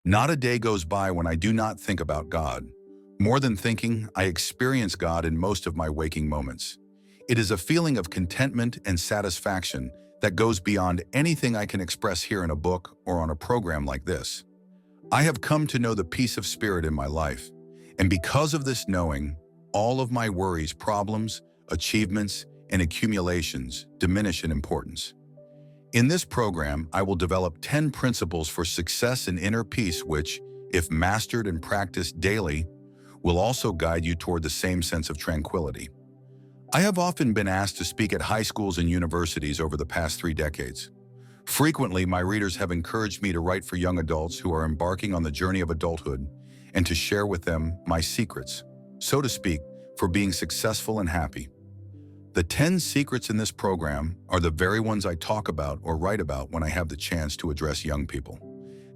Not a day goes by when I do not think about God. More than thinking, I experience God in most of my waking moments. It is a feeling of contentment and satisfaction that goes beyond anything I can express here in a book or on a program like this. I have come to know the peace of spirit in my life, and because of this knowing, all of my worries, problems, achievements, and accumulations diminish in importance. In this program, I will develop 10 principles for success and inner peace which, if mastered and practiced daily, will also guide you toward the same sense of tranquility. I have often been asked to speak at high schools and universities over the past 3 decades. Frequently, my readers have encouraged me to write for young adults who are embarking on the journey of adulthood and to share with them my secrets, so to speak, for being successful and happy. The 10 secrets in this program are the very ones I talk about or write about when I have the chance to address young people.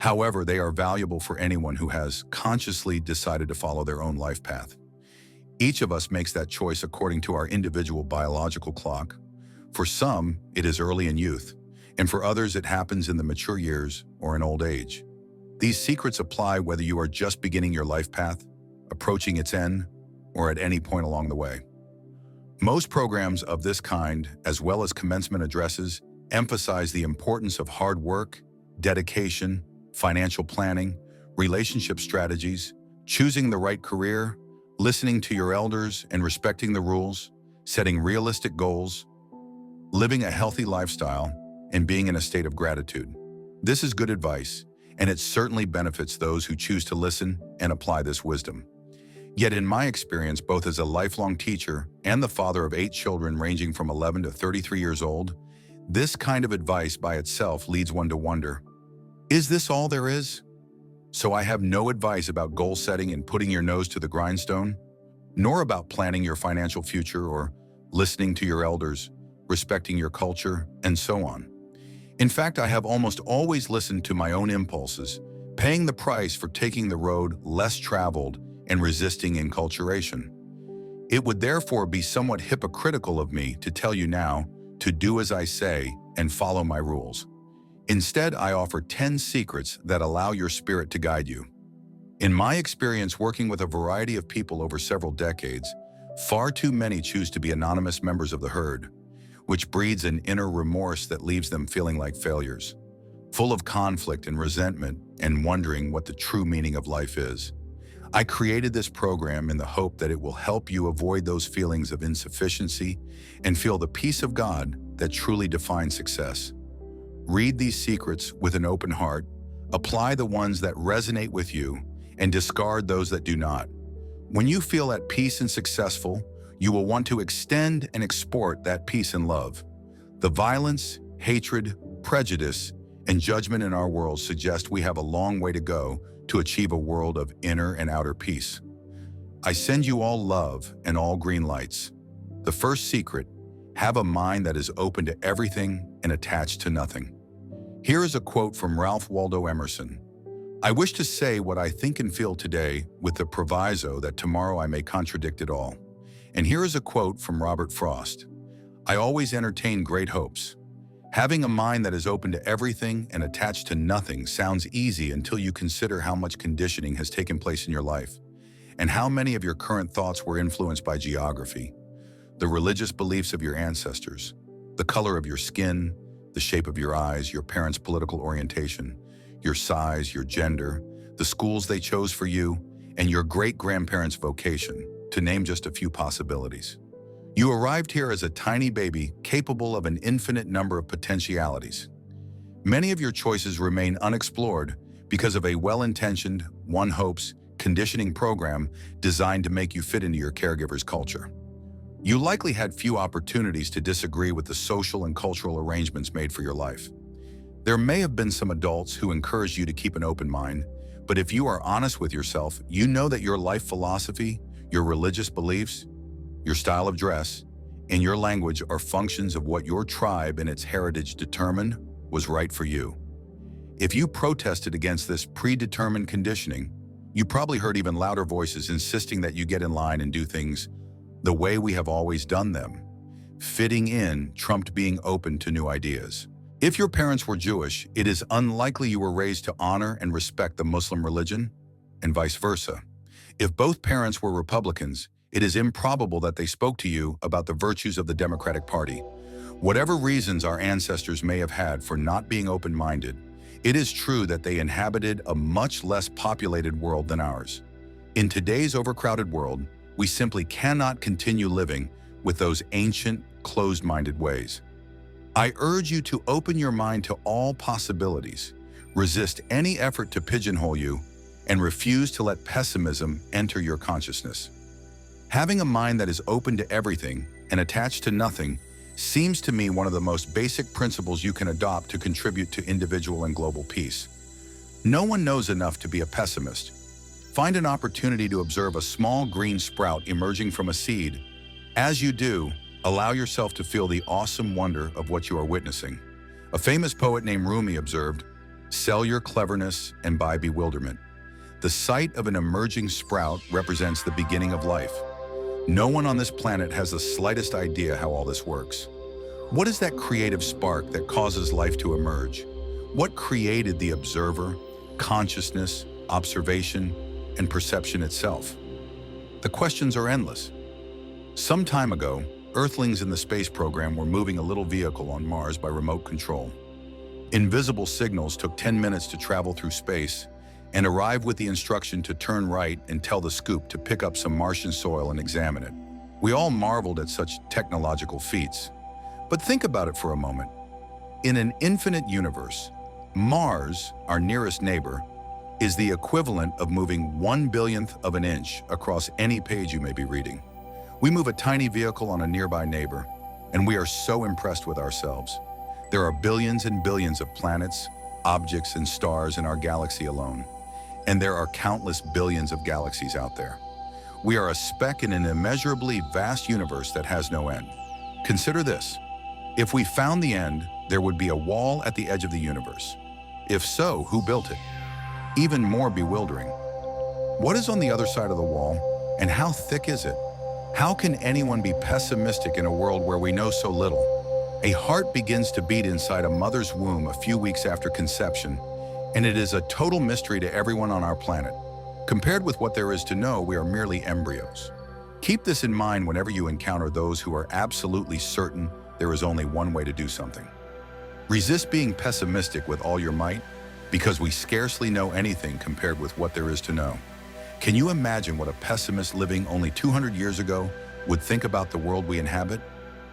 However, they are valuable for anyone who has consciously decided to follow their own life path. Each of us makes that choice according to our individual biological clock. For some, it is early in youth, and for others it happens in the mature years or in old age. These secrets apply whether you are just beginning your life path, approaching its end, or at any point along the way. Most programs of this kind, as well as commencement addresses, emphasize the importance of hard work, dedication, financial planning, relationship strategies, choosing the right career, listening to your elders and respecting the rules, setting realistic goals, living a healthy lifestyle, and being in a state of gratitude. This is good advice, and it certainly benefits those who choose to listen and apply this wisdom. Yet in my experience, both as a lifelong teacher and the father of 8 children ranging from 11 to 33 years old, this kind of advice by itself leads one to wonder, is this all there is? So I have no advice about goal setting and putting your nose to the grindstone, nor about planning your financial future or listening to your elders, respecting your culture, and so on. In fact, I have almost always listened to my own impulses, paying the price for taking the road less traveled and resisting enculturation. It would therefore be somewhat hypocritical of me to tell you now to do as I say and follow my rules. Instead, I offer 10 secrets that allow your spirit to guide you. In my experience working with a variety of people over several decades, far too many choose to be anonymous members of the herd, which breeds an inner remorse that leaves them feeling like failures, full of conflict and resentment and wondering what the true meaning of life is. I created this program in the hope that it will help you avoid those feelings of insufficiency and feel the peace of God that truly defines success. Read these secrets with an open heart, apply the ones that resonate with you, and discard those that do not. When you feel at peace and successful, you will want to extend and export that peace and love. The violence, hatred, prejudice, and judgment in our world suggest we have a long way to go to achieve a world of inner and outer peace. I send you all love and all green lights. The first secret, have a mind that is open to everything and attached to nothing. Here is a quote from Ralph Waldo Emerson. I wish to say what I think and feel today with the proviso that tomorrow I may contradict it all. And here is a quote from Robert Frost. I always entertain great hopes. Having a mind that is open to everything and attached to nothing sounds easy until you consider how much conditioning has taken place in your life, and how many of your current thoughts were influenced by geography, the religious beliefs of your ancestors, the color of your skin, the shape of your eyes, your parents' political orientation, your size, your gender, the schools they chose for you, and your great-grandparents' vocation, to name just a few possibilities. You arrived here as a tiny baby capable of an infinite number of potentialities. Many of your choices remain unexplored because of a well-intentioned, one hopes, conditioning program designed to make you fit into your caregiver's culture. You likely had few opportunities to disagree with the social and cultural arrangements made for your life. There may have been some adults who encouraged you to keep an open mind, but if you are honest with yourself, you know that your life philosophy, your religious beliefs, your style of dress, and your language are functions of what your tribe and its heritage determined was right for you. If you protested against this predetermined conditioning, you probably heard even louder voices insisting that you get in line and do things the way we have always done them. Fitting in trumped being open to new ideas. If your parents were Jewish, it is unlikely you were raised to honor and respect the Muslim religion, and vice versa. If both parents were Republicans, it is improbable that they spoke to you about the virtues of the Democratic Party. Whatever reasons our ancestors may have had for not being open-minded, it is true that they inhabited a much less populated world than ours. In today's overcrowded world, we simply cannot continue living with those ancient, closed-minded ways. I urge you to open your mind to all possibilities, resist any effort to pigeonhole you, and refuse to let pessimism enter your consciousness. Having a mind that is open to everything and attached to nothing seems to me one of the most basic principles you can adopt to contribute to individual and global peace. No one knows enough to be a pessimist. Find an opportunity to observe a small green sprout emerging from a seed. As you do, allow yourself to feel the awesome wonder of what you are witnessing. A famous poet named Rumi observed, "Sell your cleverness and buy bewilderment." The sight of an emerging sprout represents the beginning of life. No one on this planet has the slightest idea how all this works. What is that creative spark that causes life to emerge? What created the observer, consciousness, observation, and perception itself? The questions are endless. Some time ago, Earthlings in the space program were moving a little vehicle on Mars by remote control. Invisible signals took 10 minutes to travel through space and arrive with the instruction to turn right and tell the scoop to pick up some Martian soil and examine it. We all marveled at such technological feats. But think about it for a moment. In an infinite universe, Mars, our nearest neighbor, is the equivalent of moving 1/billionth of an inch across any page you may be reading. We move a tiny vehicle on a nearby neighbor, and we are so impressed with ourselves. There are billions and billions of planets, objects, and stars in our galaxy alone, and there are countless billions of galaxies out there. We are a speck in an immeasurably vast universe that has no end. Consider this. If we found the end, there would be a wall at the edge of the universe. If so, who built it? Even more bewildering. What is on the other side of the wall, and how thick is it? How can anyone be pessimistic in a world where we know so little? A heart begins to beat inside a mother's womb a few weeks after conception, and it is a total mystery to everyone on our planet. Compared with what there is to know, we are merely embryos. Keep this in mind whenever you encounter those who are absolutely certain there is only one way to do something. Resist being pessimistic with all your might, because we scarcely know anything compared with what there is to know. Can you imagine what a pessimist living only 200 years ago would think about the world we inhabit?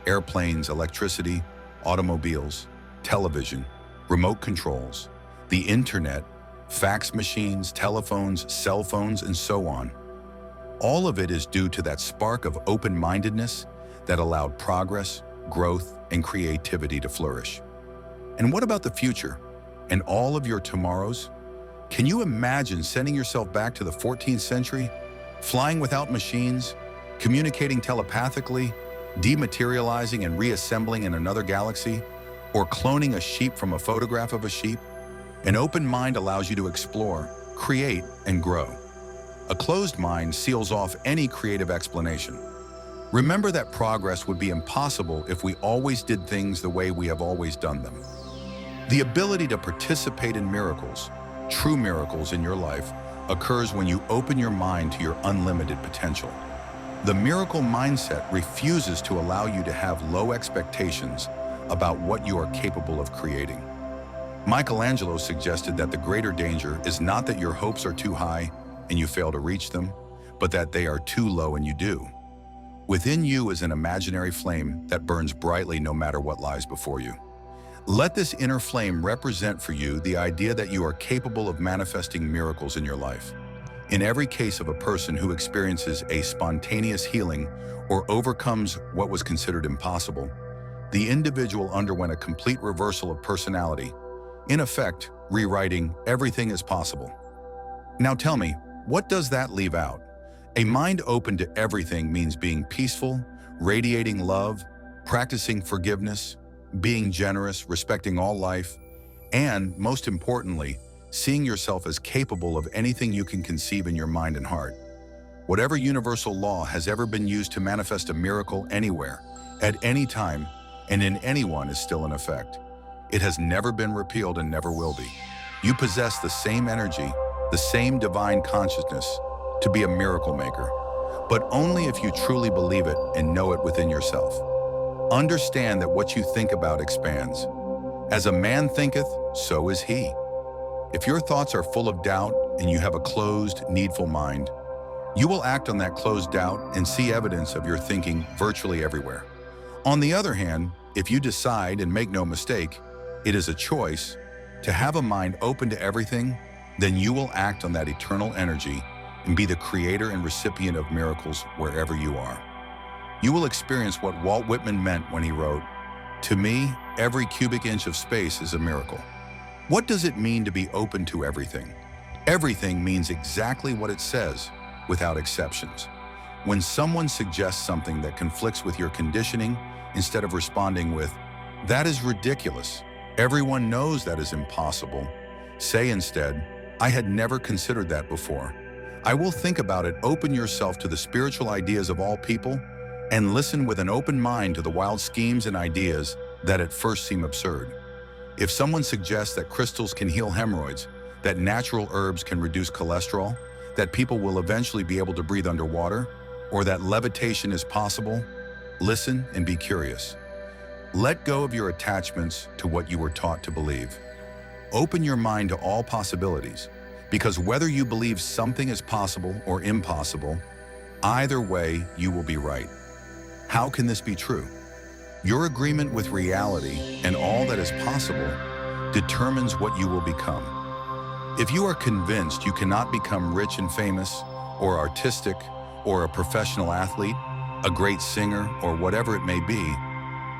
Airplanes, electricity, automobiles, television, remote controls, the internet, fax machines, telephones, cell phones, and so on. All of it is due to that spark of open-mindedness that allowed progress, growth, and creativity to flourish. And what about the future and all of your tomorrows? Can you imagine sending yourself back to the 14th century, flying without machines, communicating telepathically, dematerializing and reassembling in another galaxy, or cloning a sheep from a photograph of a sheep? An open mind allows you to explore, create, and grow. A closed mind seals off any creative explanation. Remember that progress would be impossible if we always did things the way we have always done them. The ability to participate in miracles, true miracles in your life, occurs when you open your mind to your unlimited potential. The miracle mindset refuses to allow you to have low expectations about what you are capable of creating. Michelangelo suggested that the greater danger is not that your hopes are too high and you fail to reach them, but that they are too low and you do. Within you is an imaginary flame that burns brightly no matter what lies before you. Let this inner flame represent for you the idea that you are capable of manifesting miracles in your life. In every case of a person who experiences a spontaneous healing or overcomes what was considered impossible, the individual underwent a complete reversal of personality, in effect, rewriting everything is possible. Now tell me, what does that leave out? A mind open to everything means being peaceful, radiating love, practicing forgiveness, being generous, respecting all life, and, most importantly, seeing yourself as capable of anything you can conceive in your mind and heart. Whatever universal law has ever been used to manifest a miracle anywhere, at any time, and in anyone is still in effect. It has never been repealed and never will be. You possess the same energy, the same divine consciousness to be a miracle maker, but only if you truly believe it and know it within yourself. Understand that what you think about expands. As a man thinketh, so is he. If your thoughts are full of doubt and you have a closed, needful mind, you will act on that closed doubt and see evidence of your thinking virtually everywhere. On the other hand, if you decide, and make no mistake, it is a choice, to have a mind open to everything, then you will act on that eternal energy and be the creator and recipient of miracles wherever you are. You will experience what Walt Whitman meant when he wrote, "To me, every cubic inch of space is a miracle." What does it mean to be open to everything? Everything means exactly what it says, without exceptions. When someone suggests something that conflicts with your conditioning, instead of responding with, "That is ridiculous. Everyone knows that is impossible," say instead, "I had never considered that before. I will think about it." Open yourself to the spiritual ideas of all people and listen with an open mind to the wild schemes and ideas that at first seem absurd. If someone suggests that crystals can heal hemorrhoids, that natural herbs can reduce cholesterol, that people will eventually be able to breathe underwater, or that levitation is possible, listen and be curious. Let go of your attachments to what you were taught to believe. Open your mind to all possibilities, because whether you believe something is possible or impossible, either way, you will be right. How can this be true? Your agreement with reality and all that is possible determines what you will become. If you are convinced you cannot become rich and famous, or artistic, or a professional athlete, a great singer, or whatever it may be,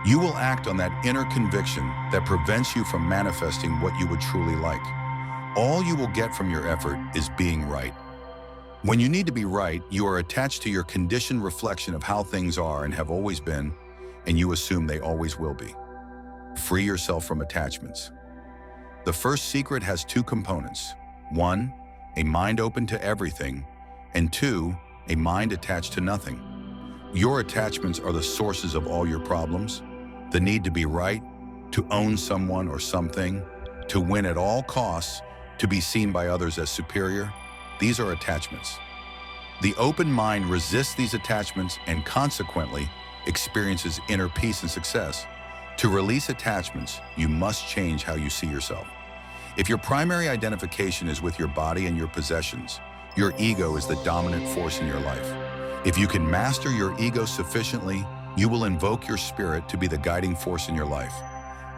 you will act on that inner conviction that prevents you from manifesting what you would truly like. All you will get from your effort is being right. When you need to be right, you are attached to your conditioned reflection of how things are and have always been, and you assume they always will be. Free yourself from attachments. The first secret has two components. 1, a mind open to everything, and 2, a mind attached to nothing. Your attachments are the sources of all your problems. The need to be right, to own someone or something, to win at all costs, to be seen by others as superior. These are attachments. The open mind resists these attachments and consequently experiences inner peace and success. To release attachments, you must change how you see yourself. If your primary identification is with your body and your possessions, your ego is the dominant force in your life. If you can master your ego sufficiently, you will invoke your spirit to be the guiding force in your life.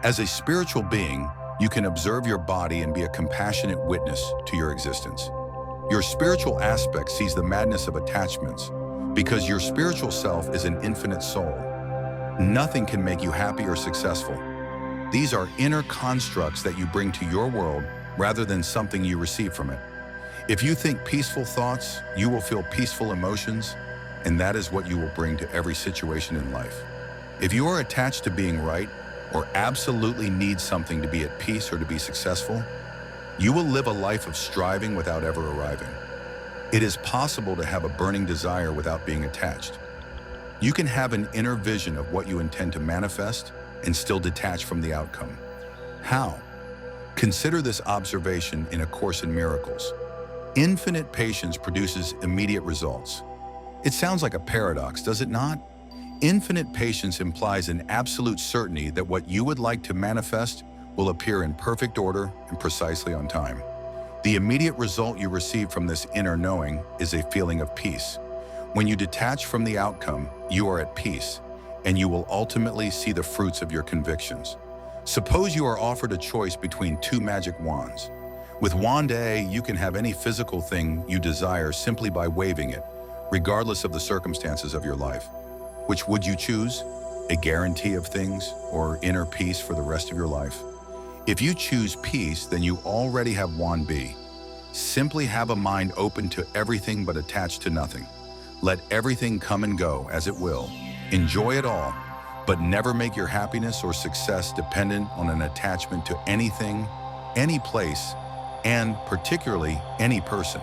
As a spiritual being, you can observe your body and be a compassionate witness to your existence. Your spiritual aspect sees the madness of attachments because your spiritual self is an infinite soul. Nothing can make you happy or successful. These are inner constructs that you bring to your world rather than something you receive from it. If you think peaceful thoughts, you will feel peaceful emotions, and that is what you will bring to every situation in life. If you are attached to being right, or absolutely need something to be at peace or to be successful, you will live a life of striving without ever arriving. It is possible to have a burning desire without being attached. You can have an inner vision of what you intend to manifest and still detach from the outcome. How? Consider this observation in A Course in Miracles. Infinite patience produces immediate results. It sounds like a paradox, does it not? Infinite patience implies an absolute certainty that what you would like to manifest will appear in perfect order and precisely on time. The immediate result you receive from this inner knowing is a feeling of peace. When you detach from the outcome, you are at peace, and you will ultimately see the fruits of your convictions. Suppose you are offered a choice between two magic wands. With wand A, you can have any physical thing you desire simply by waving it, regardless of the circumstances of your life. Which would you choose? A guarantee of things or inner peace for the rest of your life? If you choose peace, then you already have wand B. Simply have a mind open to everything but attached to nothing. Let everything come and go as it will. Enjoy it all, but never make your happiness or success dependent on an attachment to anything, any place, and particularly any person.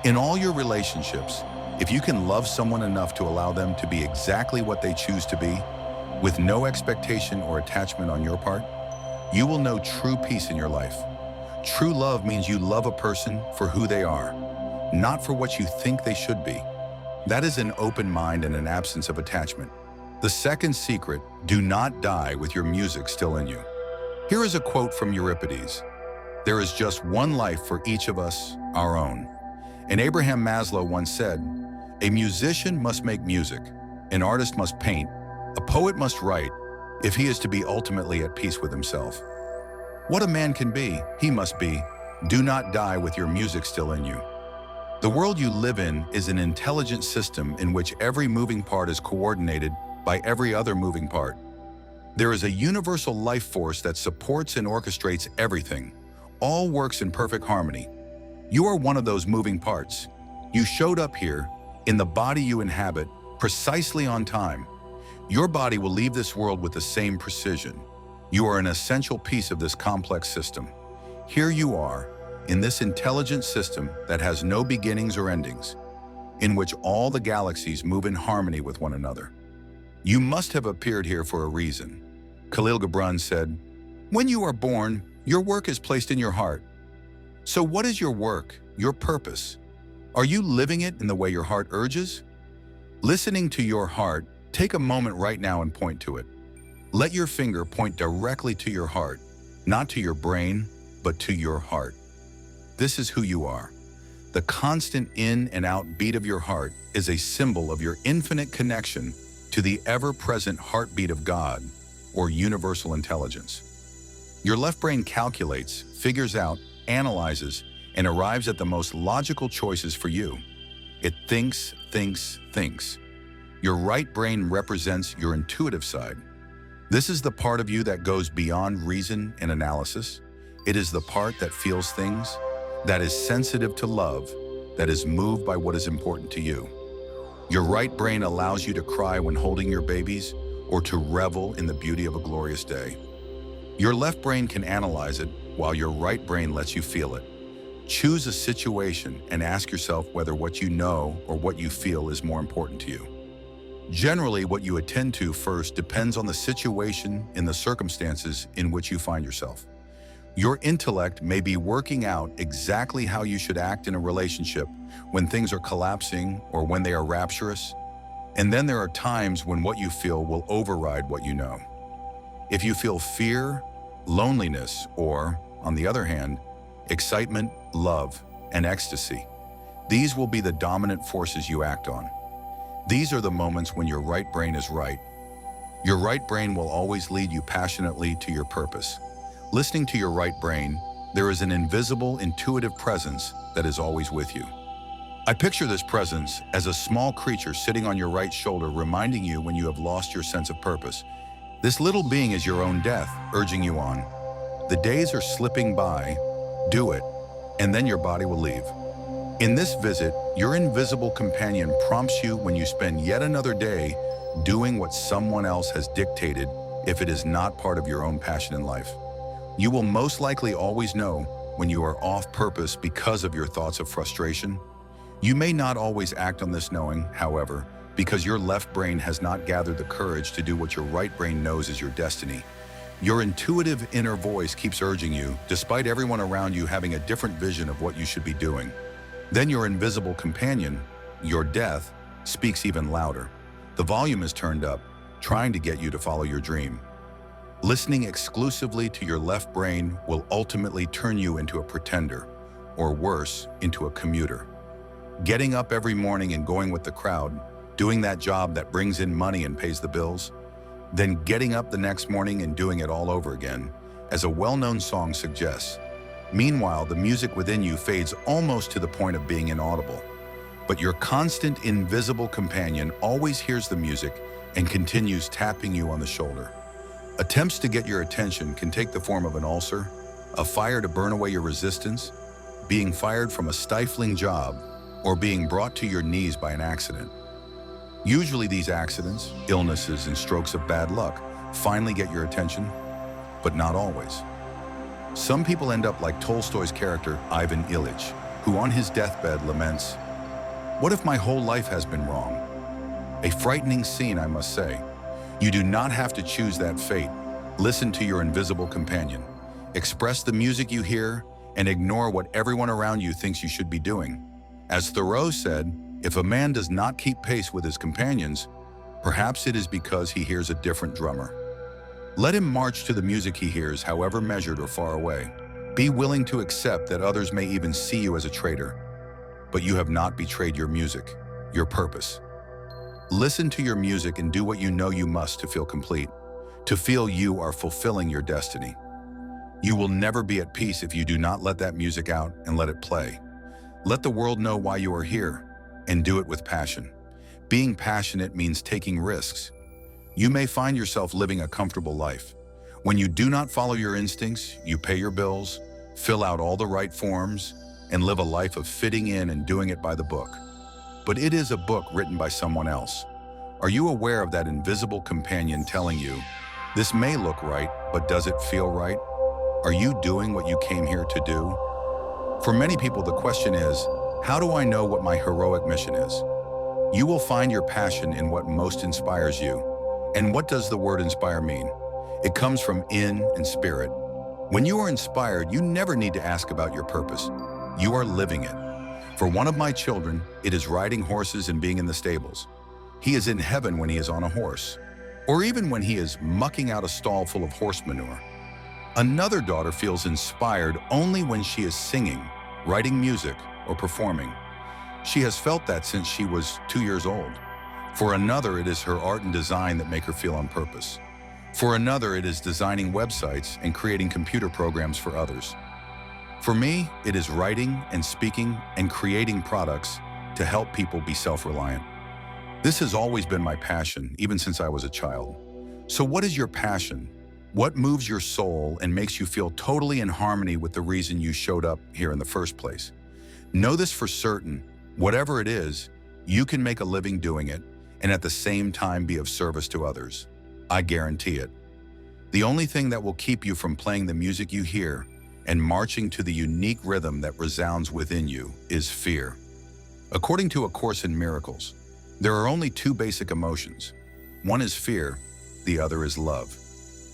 In all your relationships, if you can love someone enough to allow them to be exactly what they choose to be, with no expectation or attachment on your part, you will know true peace in your life. True love means you love a person for who they are, not for what you think they should be. That is an open mind and an absence of attachment. The second secret, do not die with your music still in you. Here is a quote from Euripides. There is just one life for each of us, our own. And Abraham Maslow once said, a musician must make music, an artist must paint, a poet must write, if he is to be ultimately at peace with himself. What a man can be, he must be. Do not die with your music still in you. The world you live in is an intelligent system in which every moving part is coordinated by every other moving part. There is a universal life force that supports and orchestrates everything. All works in perfect harmony. You are one of those moving parts. You showed up here, in the body you inhabit, precisely on time. Your body will leave this world with the same precision. You are an essential piece of this complex system. Here you are, in this intelligent system that has no beginnings or endings, in which all the galaxies move in harmony with one another. You must have appeared here for a reason. Khalil Gibran said, when you are born, your work is placed in your heart. So what is your work, your purpose? Are you living it in the way your heart urges? Listening to your heart, take a moment right now and point to it. Let your finger point directly to your heart, not to your brain, but to your heart. This is who you are. The constant in and out beat of your heart is a symbol of your infinite connection to the ever-present heartbeat of God, or universal intelligence. Your left brain calculates, figures out, analyzes, and arrives at the most logical choices for you. It thinks, thinks, thinks. Your right brain represents your intuitive side. This is the part of you that goes beyond reason and analysis. It is the part that feels things, that is sensitive to love, that is moved by what is important to you. Your right brain allows you to cry when holding your babies or to revel in the beauty of a glorious day. Your left brain can analyze it while your right brain lets you feel it. Choose a situation and ask yourself whether what you know or what you feel is more important to you. Generally, what you attend to first depends on the situation and the circumstances in which you find yourself. Your intellect may be working out exactly how you should act in a relationship when things are collapsing or when they are rapturous. And then there are times when what you feel will override what you know. If you feel fear, loneliness, or, on the other hand, excitement, love, and ecstasy, these will be the dominant forces you act on. These are the moments when your right brain is right. Your right brain will always lead you passionately to your purpose. Listening to your right brain, there is an invisible, intuitive presence that is always with you. I picture this presence as a small creature sitting on your right shoulder, reminding you when you have lost your sense of purpose. This little being is your own death, urging you on. The days are slipping by, do it, and then your body will leave. In this visit, your invisible companion prompts you when you spend yet another day doing what someone else has dictated if it is not part of your own passion in life. You will most likely always know when you are off purpose because of your thoughts of frustration. You may not always act on this knowing, however, because your left brain has not gathered the courage to do what your right brain knows is your destiny. Your intuitive inner voice keeps urging you, despite everyone around you having a different vision of what you should be doing. Then your invisible companion, your death, speaks even louder. The volume is turned up, trying to get you to follow your dream. Listening exclusively to your left brain will ultimately turn you into a pretender, or worse, into a commuter. Getting up every morning and going with the crowd, doing that job that brings in money and pays the bills, then getting up the next morning and doing it all over again, as a well-known song suggests. Meanwhile, the music within you fades almost to the point of being inaudible. But your constant invisible companion always hears the music and continues tapping you on the shoulder. Attempts to get your attention can take the form of an ulcer, a fire to burn away your resistance, being fired from a stifling job, or being brought to your knees by an accident. Usually these accidents, illnesses, and strokes of bad luck finally get your attention, but not always. Some people end up like Tolstoy's character Ivan Ilyich, who on his deathbed laments, "What if my whole life has been wrong?" A frightening scene, I must say. You do not have to choose that fate. Listen to your invisible companion. Express the music you hear and ignore what everyone around you thinks you should be doing. As Thoreau said, if a man does not keep pace with his companions, perhaps it is because he hears a different drummer. Let him march to the music he hears, however measured or far away. Be willing to accept that others may even see you as a traitor, but you have not betrayed your music, your purpose. Listen to your music and do what you know you must to feel complete, to feel you are fulfilling your destiny. You will never be at peace if you do not let that music out and let it play. Let the world know why you are here, and do it with passion. Being passionate means taking risks. You may find yourself living a comfortable life. When you do not follow your instincts, you pay your bills, fill out all the right forms, and live a life of fitting in and doing it by the book. But it is a book written by someone else. Are you aware of that invisible companion telling you, this may look right, but does it feel right? Are you doing what you came here to do? For many people, the question is, how do I know what my heroic mission is? You will find your passion in what most inspires you. And what does the word inspire mean? It comes from in and spirit. When you are inspired, you never need to ask about your purpose. You are living it. For one of my children, it is riding horses and being in the stables. He is in heaven when he is on a horse, or even when he is mucking out a stall full of horse manure. Another daughter feels inspired only when she is singing, writing music, or performing. She has felt that since she was 2 years old. For another, it is her art and design that make her feel on purpose. For another, it is designing websites and creating computer programs for others. For me, it is writing and speaking and creating products to help people be self-reliant. This has always been my passion, even since I was a child. So what is your passion? What moves your soul and makes you feel totally in harmony with the reason you showed up here in the first place? Know this for certain, whatever it is, you can make a living doing it and at the same time be of service to others. I guarantee it. The only thing that will keep you from playing the music you hear and marching to the unique rhythm that resounds within you is fear. According to A Course in Miracles, there are only 2 basic emotions. One is fear, the other is love.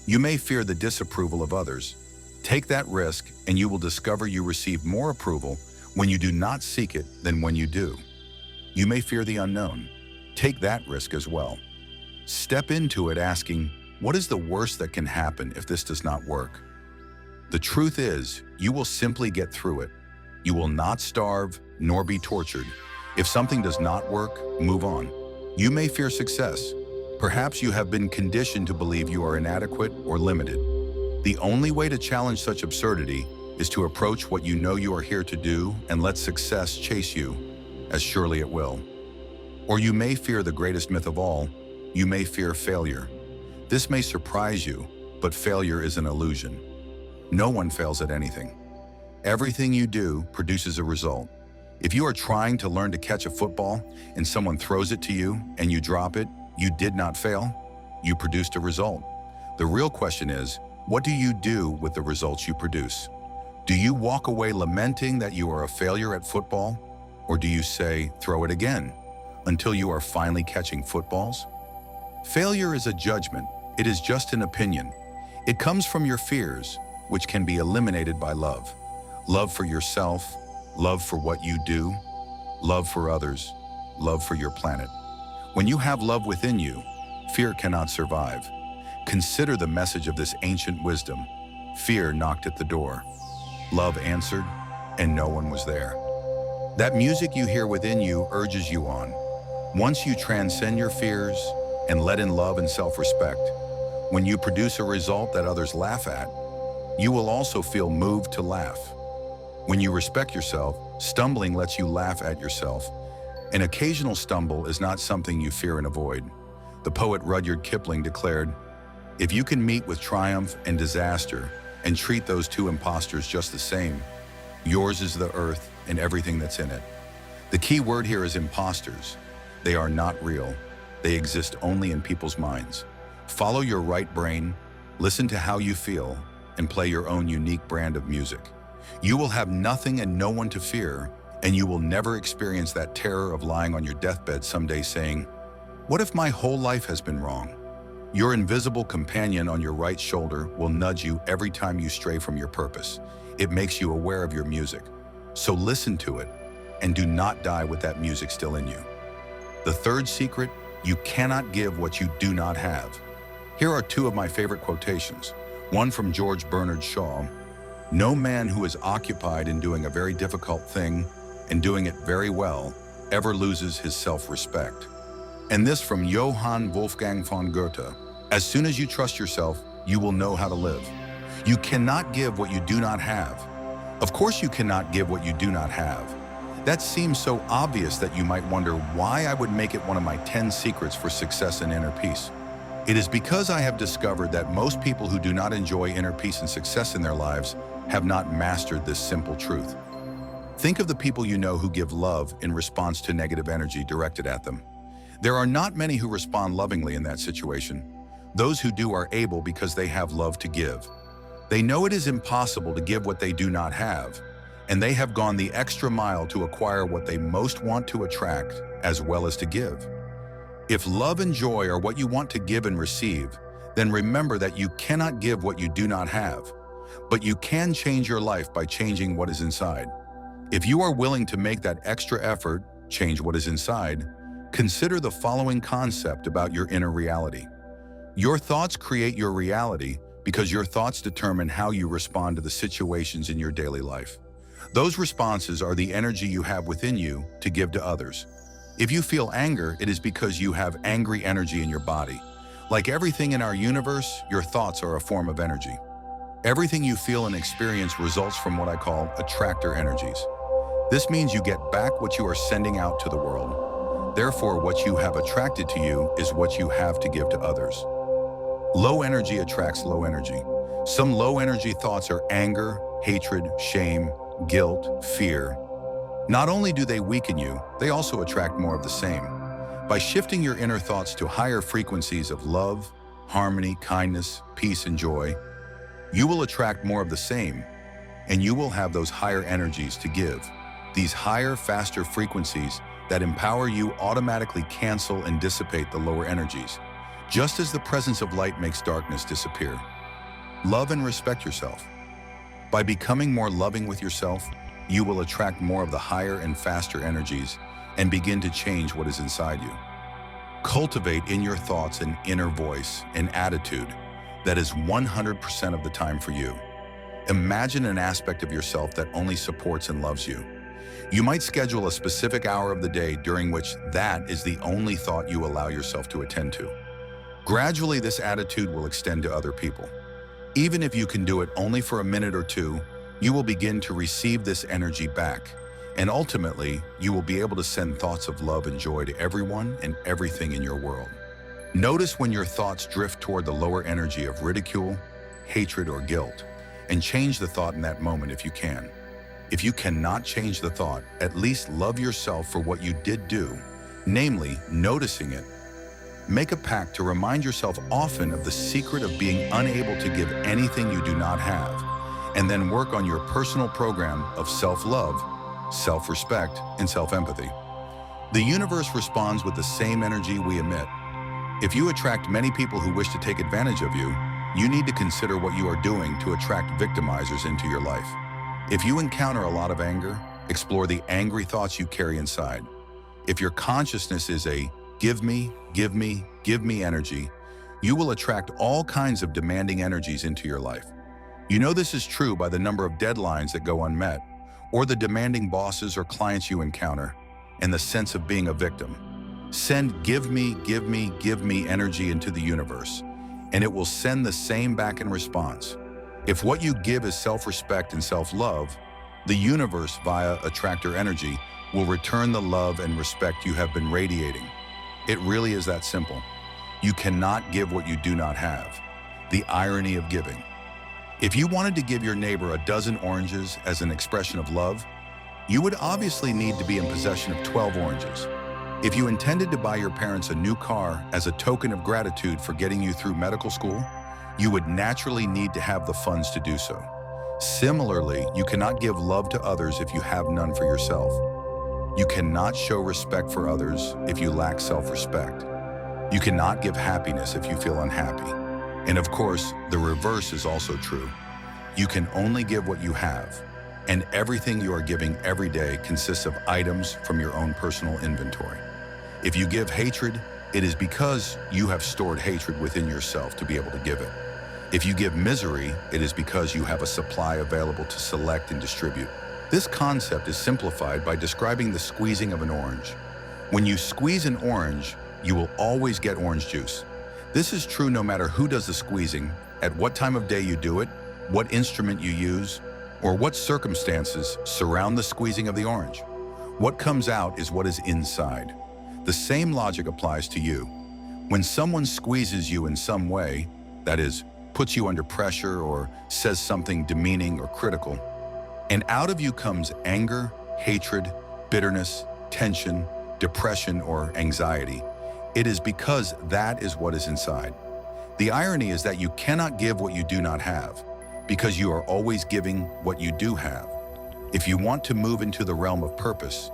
You may fear the disapproval of others. Take that risk and you will discover you receive more approval when you do not seek it than when you do. You may fear the unknown. Take that risk as well. Step into it asking, what is the worst that can happen if this does not work? The truth is, you will simply get through it. You will not starve nor be tortured. If something does not work, move on. You may fear success. Perhaps you have been conditioned to believe you are inadequate or limited. The only way to challenge such absurdity is to approach what you know you are here to do and let success chase you, as surely it will. Or you may fear the greatest myth of all. You may fear failure. This may surprise you, but failure is an illusion. No one fails at anything. Everything you do produces a result. If you are trying to learn to catch a football and someone throws it to you and you drop it, you did not fail. You produced a result. The real question is, what do you do with the results you produce? Do you walk away lamenting that you are a failure at football? Or do you say, throw it again, until you are finally catching footballs? Failure is a judgment. It is just an opinion. It comes from your fears, which can be eliminated by love. Love for yourself, love for what you do, love for others, love for your planet. When you have love within you, fear cannot survive. Consider the message of this ancient wisdom. Fear knocked at the door. Love answered, and no one was there. That music you hear within you urges you on. Once you transcend your fears and let in love and self-respect, when you produce a result that others laugh at, you will also feel moved to laugh. When you respect yourself, stumbling lets you laugh at yourself. An occasional stumble is not something you fear and avoid. The poet Rudyard Kipling declared, if you can meet with triumph and disaster and treat those 2 impostors just the same, yours is the earth and everything that's in it. The key word here is imposters. They are not real. They exist only in people's minds. Follow your right brain, listen to how you feel, and play your own unique brand of music. You will have nothing and no one to fear, and you will never experience that terror of lying on your deathbed someday saying, what if my whole life has been wrong? Your invisible companion on your right shoulder will nudge you every time you stray from your purpose. It makes you aware of your music. So listen to it and do not die with that music still in you. The third secret, you cannot give what you do not have. Here are two of my favorite quotations. One from George Bernard Shaw: "No man who is occupied in doing a very difficult thing and doing it very well ever loses his self-respect." And this from Johann Wolfgang von Goethe: "As soon as you trust yourself, you will know how to live." You cannot give what you do not have. Of course you cannot give what you do not have. That seems so obvious that you might wonder why I would make it one of my 10 secrets for success and inner peace. It is because I have discovered that most people who do not enjoy inner peace and success in their lives have not mastered this simple truth. Think of the people you know who give love in response to negative energy directed at them. There are not many who respond lovingly in that situation. Those who do are able because they have love to give. They know it is impossible to give what they do not have, and they have gone the extra mile to acquire what they most want to attract as well as to give. If love and joy are what you want to give and receive, then remember that you cannot give what you do not have, but you can change your life by changing what is inside. If you are willing to make that extra effort, change what is inside, consider the following concept about your inner reality. Your thoughts create your reality because your thoughts determine how you respond to the situations in your daily life. Those responses are the energy you have within you to give to others. If you feel anger, it is because you have angry energy in your body. Like everything in our universe, your thoughts are a form of energy. Everything you feel and experience results from what I call attractor energies. This means you get back what you are sending out to the world. Therefore, what you have attracted to you is what you have to give to others. Low energy attracts low energy. Some low energy thoughts are anger, hatred, shame, guilt, fear. Not only do they weaken you, they also attract more of the same. By shifting your inner thoughts to higher frequencies of love, harmony, kindness, peace, and joy, you will attract more of the same, and you will have those higher energies to give. These higher, faster frequencies that empower you automatically cancel and dissipate the lower energies, just as the presence of light makes darkness disappear. Love and respect yourself. By becoming more loving with yourself, you will attract more of the higher and faster energies and begin to change what is inside you. Cultivate in your thoughts an inner voice, an attitude that is 100% of the time for you. Imagine an aspect of yourself that only supports and loves you. You might schedule a specific hour of the day during which that is the only thought you allow yourself to attend to. Gradually, this attitude will extend to other people. Even if you can do it only for a minute or two, you will begin to receive this energy back, and ultimately, you will be able to send thoughts of love and joy to everyone and everything in your world. Notice when your thoughts drift toward the lower energy of ridicule, hatred, or guilt, and change the thought in that moment if you can. If you cannot change the thought, at least love yourself for what you did do, namely, noticing it. Make a pact to remind yourself often of the secret of being unable to give anything you do not have, and then work on your personal program of self-love, self-respect, and self-empathy. The universe responds with the same energy we emit. If you attract many people who wish to take advantage of you, you need to consider what you are doing to attract victimizers into your life. If you encounter a lot of anger, explore the angry thoughts you carry inside. If your consciousness is a give me, give me, give me energy, you will attract all kinds of demanding energies into your life. You know this is true by the number of deadlines that go unmet, or the demanding bosses or clients you encounter, and the sense of being a victim. Send give me, give me, give me energy into the universe, and it will send the same back in response. If what you give is self-respect and self-love, the universe, via attractor energy, will return the love and respect you have been radiating. It really is that simple. You cannot give what you do not have. The irony of giving. If you wanted to give your neighbor a dozen oranges as an expression of love, you would obviously need to be in possession of 12 oranges. If you intended to buy your parents a new car as a token of gratitude for getting you through medical school, you would naturally need to have the funds to do so. Similarly, you cannot give love to others if you have none for yourself. You cannot show respect for others if you lack self-respect. You cannot give happiness if you feel unhappy. And of course, the reverse is also true. You can only give what you have, and everything you are giving every day consists of items from your own personal inventory. If you give hatred, it is because you have stored hatred within yourself to be able to give it. If you give misery, it is because you have a supply available to select and distribute. This concept is simplified by describing the squeezing of an orange. When you squeeze an orange, you will always get orange juice. This is true no matter who does the squeezing, at what time of day you do it, what instrument you use, or what circumstances surround the squeezing of the orange. What comes out is what is inside. The same logic applies to you. When someone squeezes you in some way, that is, puts you under pressure or says something demeaning or critical, and out of you comes anger, hatred, bitterness, tension, depression, or anxiety, it is because that is what is inside. The irony is that you cannot give what you do not have, because you are always giving what you do have. If you want to move into the realm of purpose,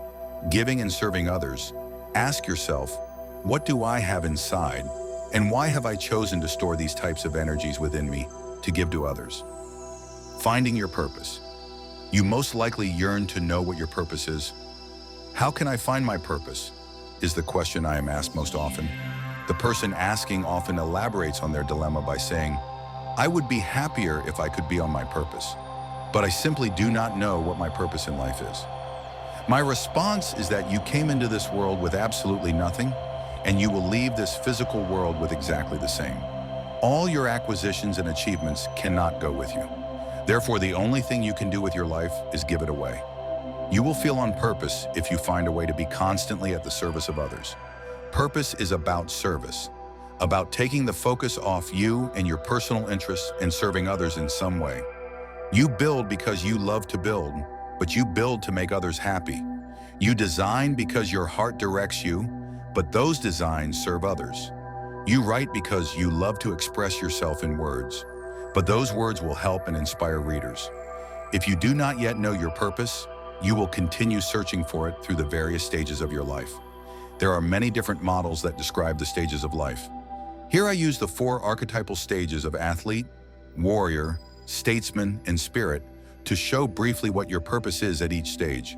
giving and serving others, ask yourself, what do I have inside, and why have I chosen to store these types of energies within me to give to others? Finding your purpose. You most likely yearn to know what your purpose is. How can I find my purpose? Is the question I am asked most often. The person asking often elaborates on their dilemma by saying, I would be happier if I could be on my purpose, but I simply do not know what my purpose in life is. My response is that you came into this world with absolutely nothing, and you will leave this physical world with exactly the same. All your acquisitions and achievements cannot go with you. Therefore, the only thing you can do with your life is give it away. You will feel on purpose if you find a way to be constantly at the service of others. Purpose is about service, about taking the focus off you and your personal interests and serving others in some way. You build because you love to build, but you build to make others happy. You design because your heart directs you, but those designs serve others. You write because you love to express yourself in words, but those words will help and inspire readers. If you do not yet know your purpose, you will continue searching for it through the various stages of your life. There are many different models that describe the stages of life. Here I use the 4 archetypal stages of athlete, warrior, statesman, and spirit to show briefly what your purpose is at each stage.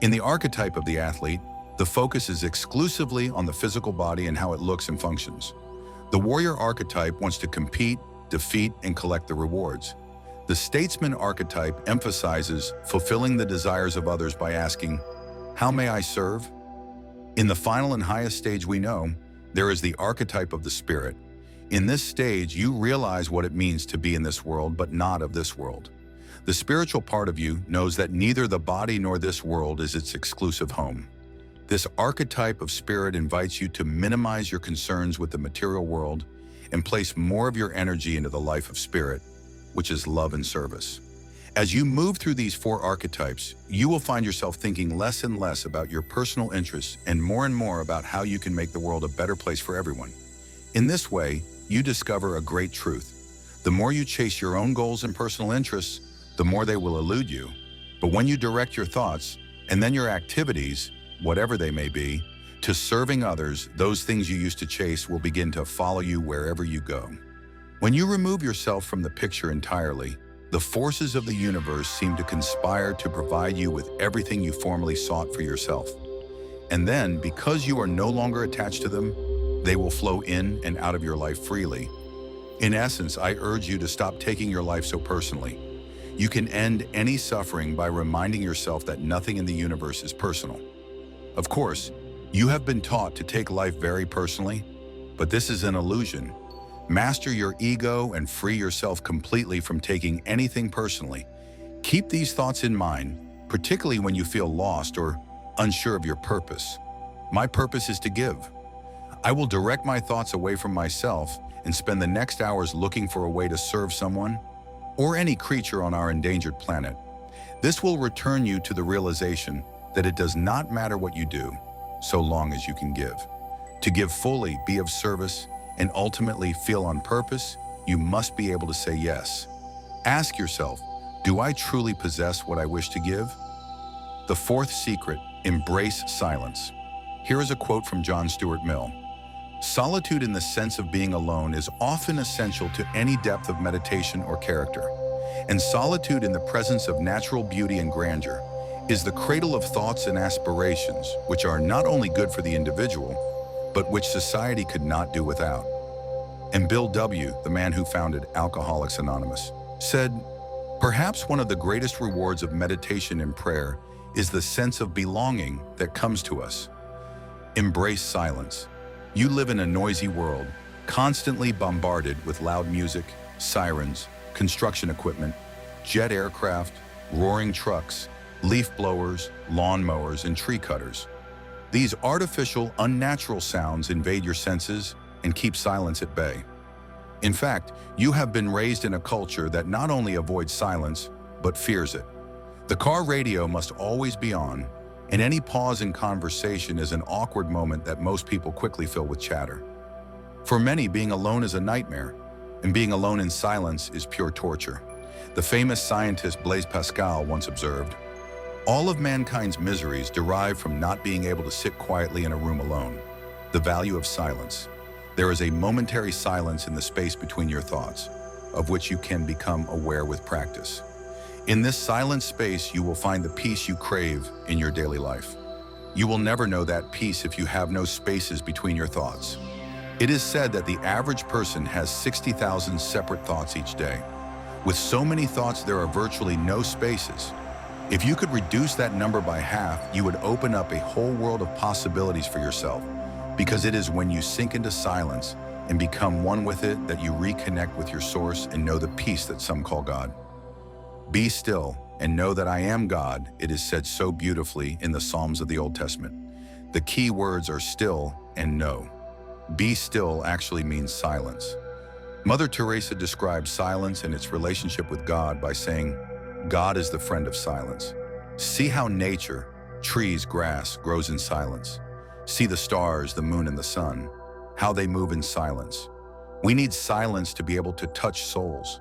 In the archetype of the athlete, the focus is exclusively on the physical body and how it looks and functions. The warrior archetype wants to compete, defeat, and collect the rewards. The statesman archetype emphasizes fulfilling the desires of others by asking, how may I serve? In the final and highest stage we know, there is the archetype of the spirit. In this stage, you realize what it means to be in this world, but not of this world. The spiritual part of you knows that neither the body nor this world is its exclusive home. This archetype of spirit invites you to minimize your concerns with the material world and place more of your energy into the life of spirit, which is love and service. As you move through these 4 archetypes, you will find yourself thinking less and less about your personal interests and more about how you can make the world a better place for everyone. In this way, you discover a great truth. The more you chase your own goals and personal interests, the more they will elude you. But when you direct your thoughts, and then your activities, whatever they may be, to serving others, those things you used to chase will begin to follow you wherever you go. When you remove yourself from the picture entirely, the forces of the universe seem to conspire to provide you with everything you formerly sought for yourself. And then, because you are no longer attached to them, they will flow in and out of your life freely. In essence, I urge you to stop taking your life so personally. You can end any suffering by reminding yourself that nothing in the universe is personal. Of course, you have been taught to take life very personally, but this is an illusion. Master your ego and free yourself completely from taking anything personally. Keep these thoughts in mind, particularly when you feel lost or unsure of your purpose. My purpose is to give. I will direct my thoughts away from myself and spend the next hours looking for a way to serve someone or any creature on our endangered planet. This will return you to the realization that it does not matter what you do, so long as you can give. To give fully, be of service, and ultimately feel on purpose, you must be able to say yes. Ask yourself, do I truly possess what I wish to give? The 4th secret, embrace silence. Here is a quote from John Stuart Mill. Solitude in the sense of being alone is often essential to any depth of meditation or character. And solitude in the presence of natural beauty and grandeur is the cradle of thoughts and aspirations, which are not only good for the individual, but which society could not do without. And Bill W., the man who founded Alcoholics Anonymous, said, "Perhaps one of the greatest rewards of meditation and prayer is the sense of belonging that comes to us. Embrace silence. You live in a noisy world, constantly bombarded with loud music, sirens, construction equipment, jet aircraft, roaring trucks, leaf blowers, lawn mowers, and tree cutters. These artificial, unnatural sounds invade your senses and keep silence at bay. In fact, you have been raised in a culture that not only avoids silence, but fears it. The car radio must always be on, and any pause in conversation is an awkward moment that most people quickly fill with chatter. For many, being alone is a nightmare, and being alone in silence is pure torture. The famous scientist Blaise Pascal once observed, "All of mankind's miseries derive from not being able to sit quietly in a room alone. The value of silence. There is a momentary silence in the space between your thoughts, of which you can become aware with practice. In this silent space, you will find the peace you crave in your daily life. You will never know that peace if you have no spaces between your thoughts. It is said that the average person has 60,000 separate thoughts each day. With so many thoughts, there are virtually no spaces. If you could reduce that number by half, you would open up a whole world of possibilities for yourself, because it is when you sink into silence and become one with it that you reconnect with your source and know the peace that some call God. Be still and know that I am God, it is said so beautifully in the Psalms of the Old Testament. The key words are still and know. Be still actually means silence. Mother Teresa describes silence and its relationship with God by saying, God is the friend of silence. See how nature, trees, grass, grows in silence. See the stars, the moon, and the sun, how they move in silence. We need silence to be able to touch souls.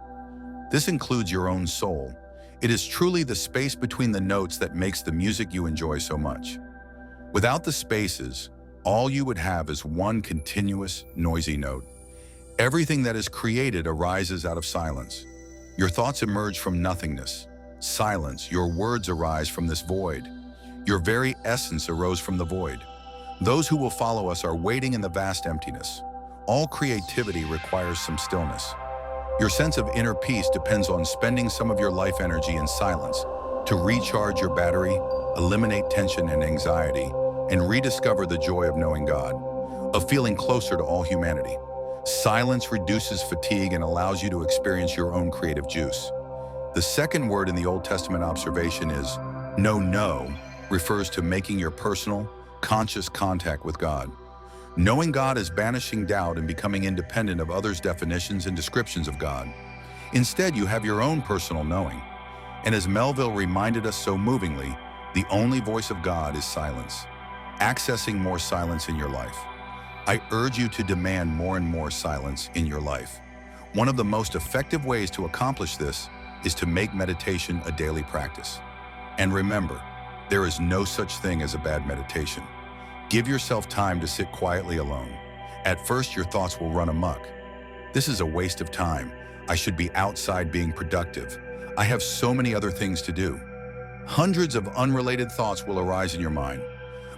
This includes your own soul. It is truly the space between the notes that makes the music you enjoy so much. Without the spaces, all you would have is one continuous, noisy note. Everything that is created arises out of silence. Your thoughts emerge from nothingness. Silence, your words arise from this void. Your very essence arose from the void. Those who will follow us are waiting in the vast emptiness. All creativity requires some stillness. Your sense of inner peace depends on spending some of your life energy in silence to recharge your battery, eliminate tension and anxiety, and rediscover the joy of knowing God, of feeling closer to all humanity. Silence reduces fatigue and allows you to experience your own creative juice. The second word in the Old Testament observation is know, refers to making your personal, conscious contact with God. Knowing God is banishing doubt and becoming independent of others' definitions and descriptions of God. Instead, you have your own personal knowing. And as Melville reminded us so movingly, the only voice of God is silence. Accessing more silence in your life. I urge you to demand more and more silence in your life. One of the most effective ways to accomplish this is to make meditation a daily practice. And remember, there is no such thing as a bad meditation. Give yourself time to sit quietly alone. At first, your thoughts will run amok. This is a waste of time. I should be outside being productive. I have so many other things to do. Hundreds of unrelated thoughts will arise in your mind.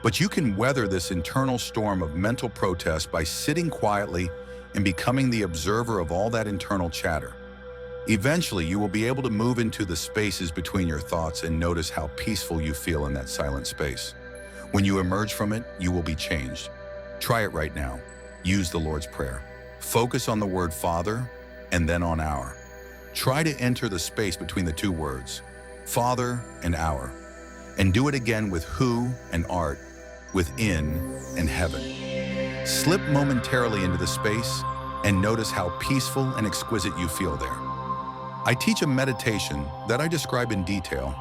But you can weather this internal storm of mental protest by sitting quietly and becoming the observer of all that internal chatter. Eventually, you will be able to move into the spaces between your thoughts and notice how peaceful you feel in that silent space. When you emerge from it, you will be changed. Try it right now. Use the Lord's Prayer. Focus on the word Father and then on Our. Try to enter the space between the two words, Father and Our, and do it again with who and art, within and heaven. Slip momentarily into the space and notice how peaceful and exquisite you feel there. I teach a meditation that I describe in detail,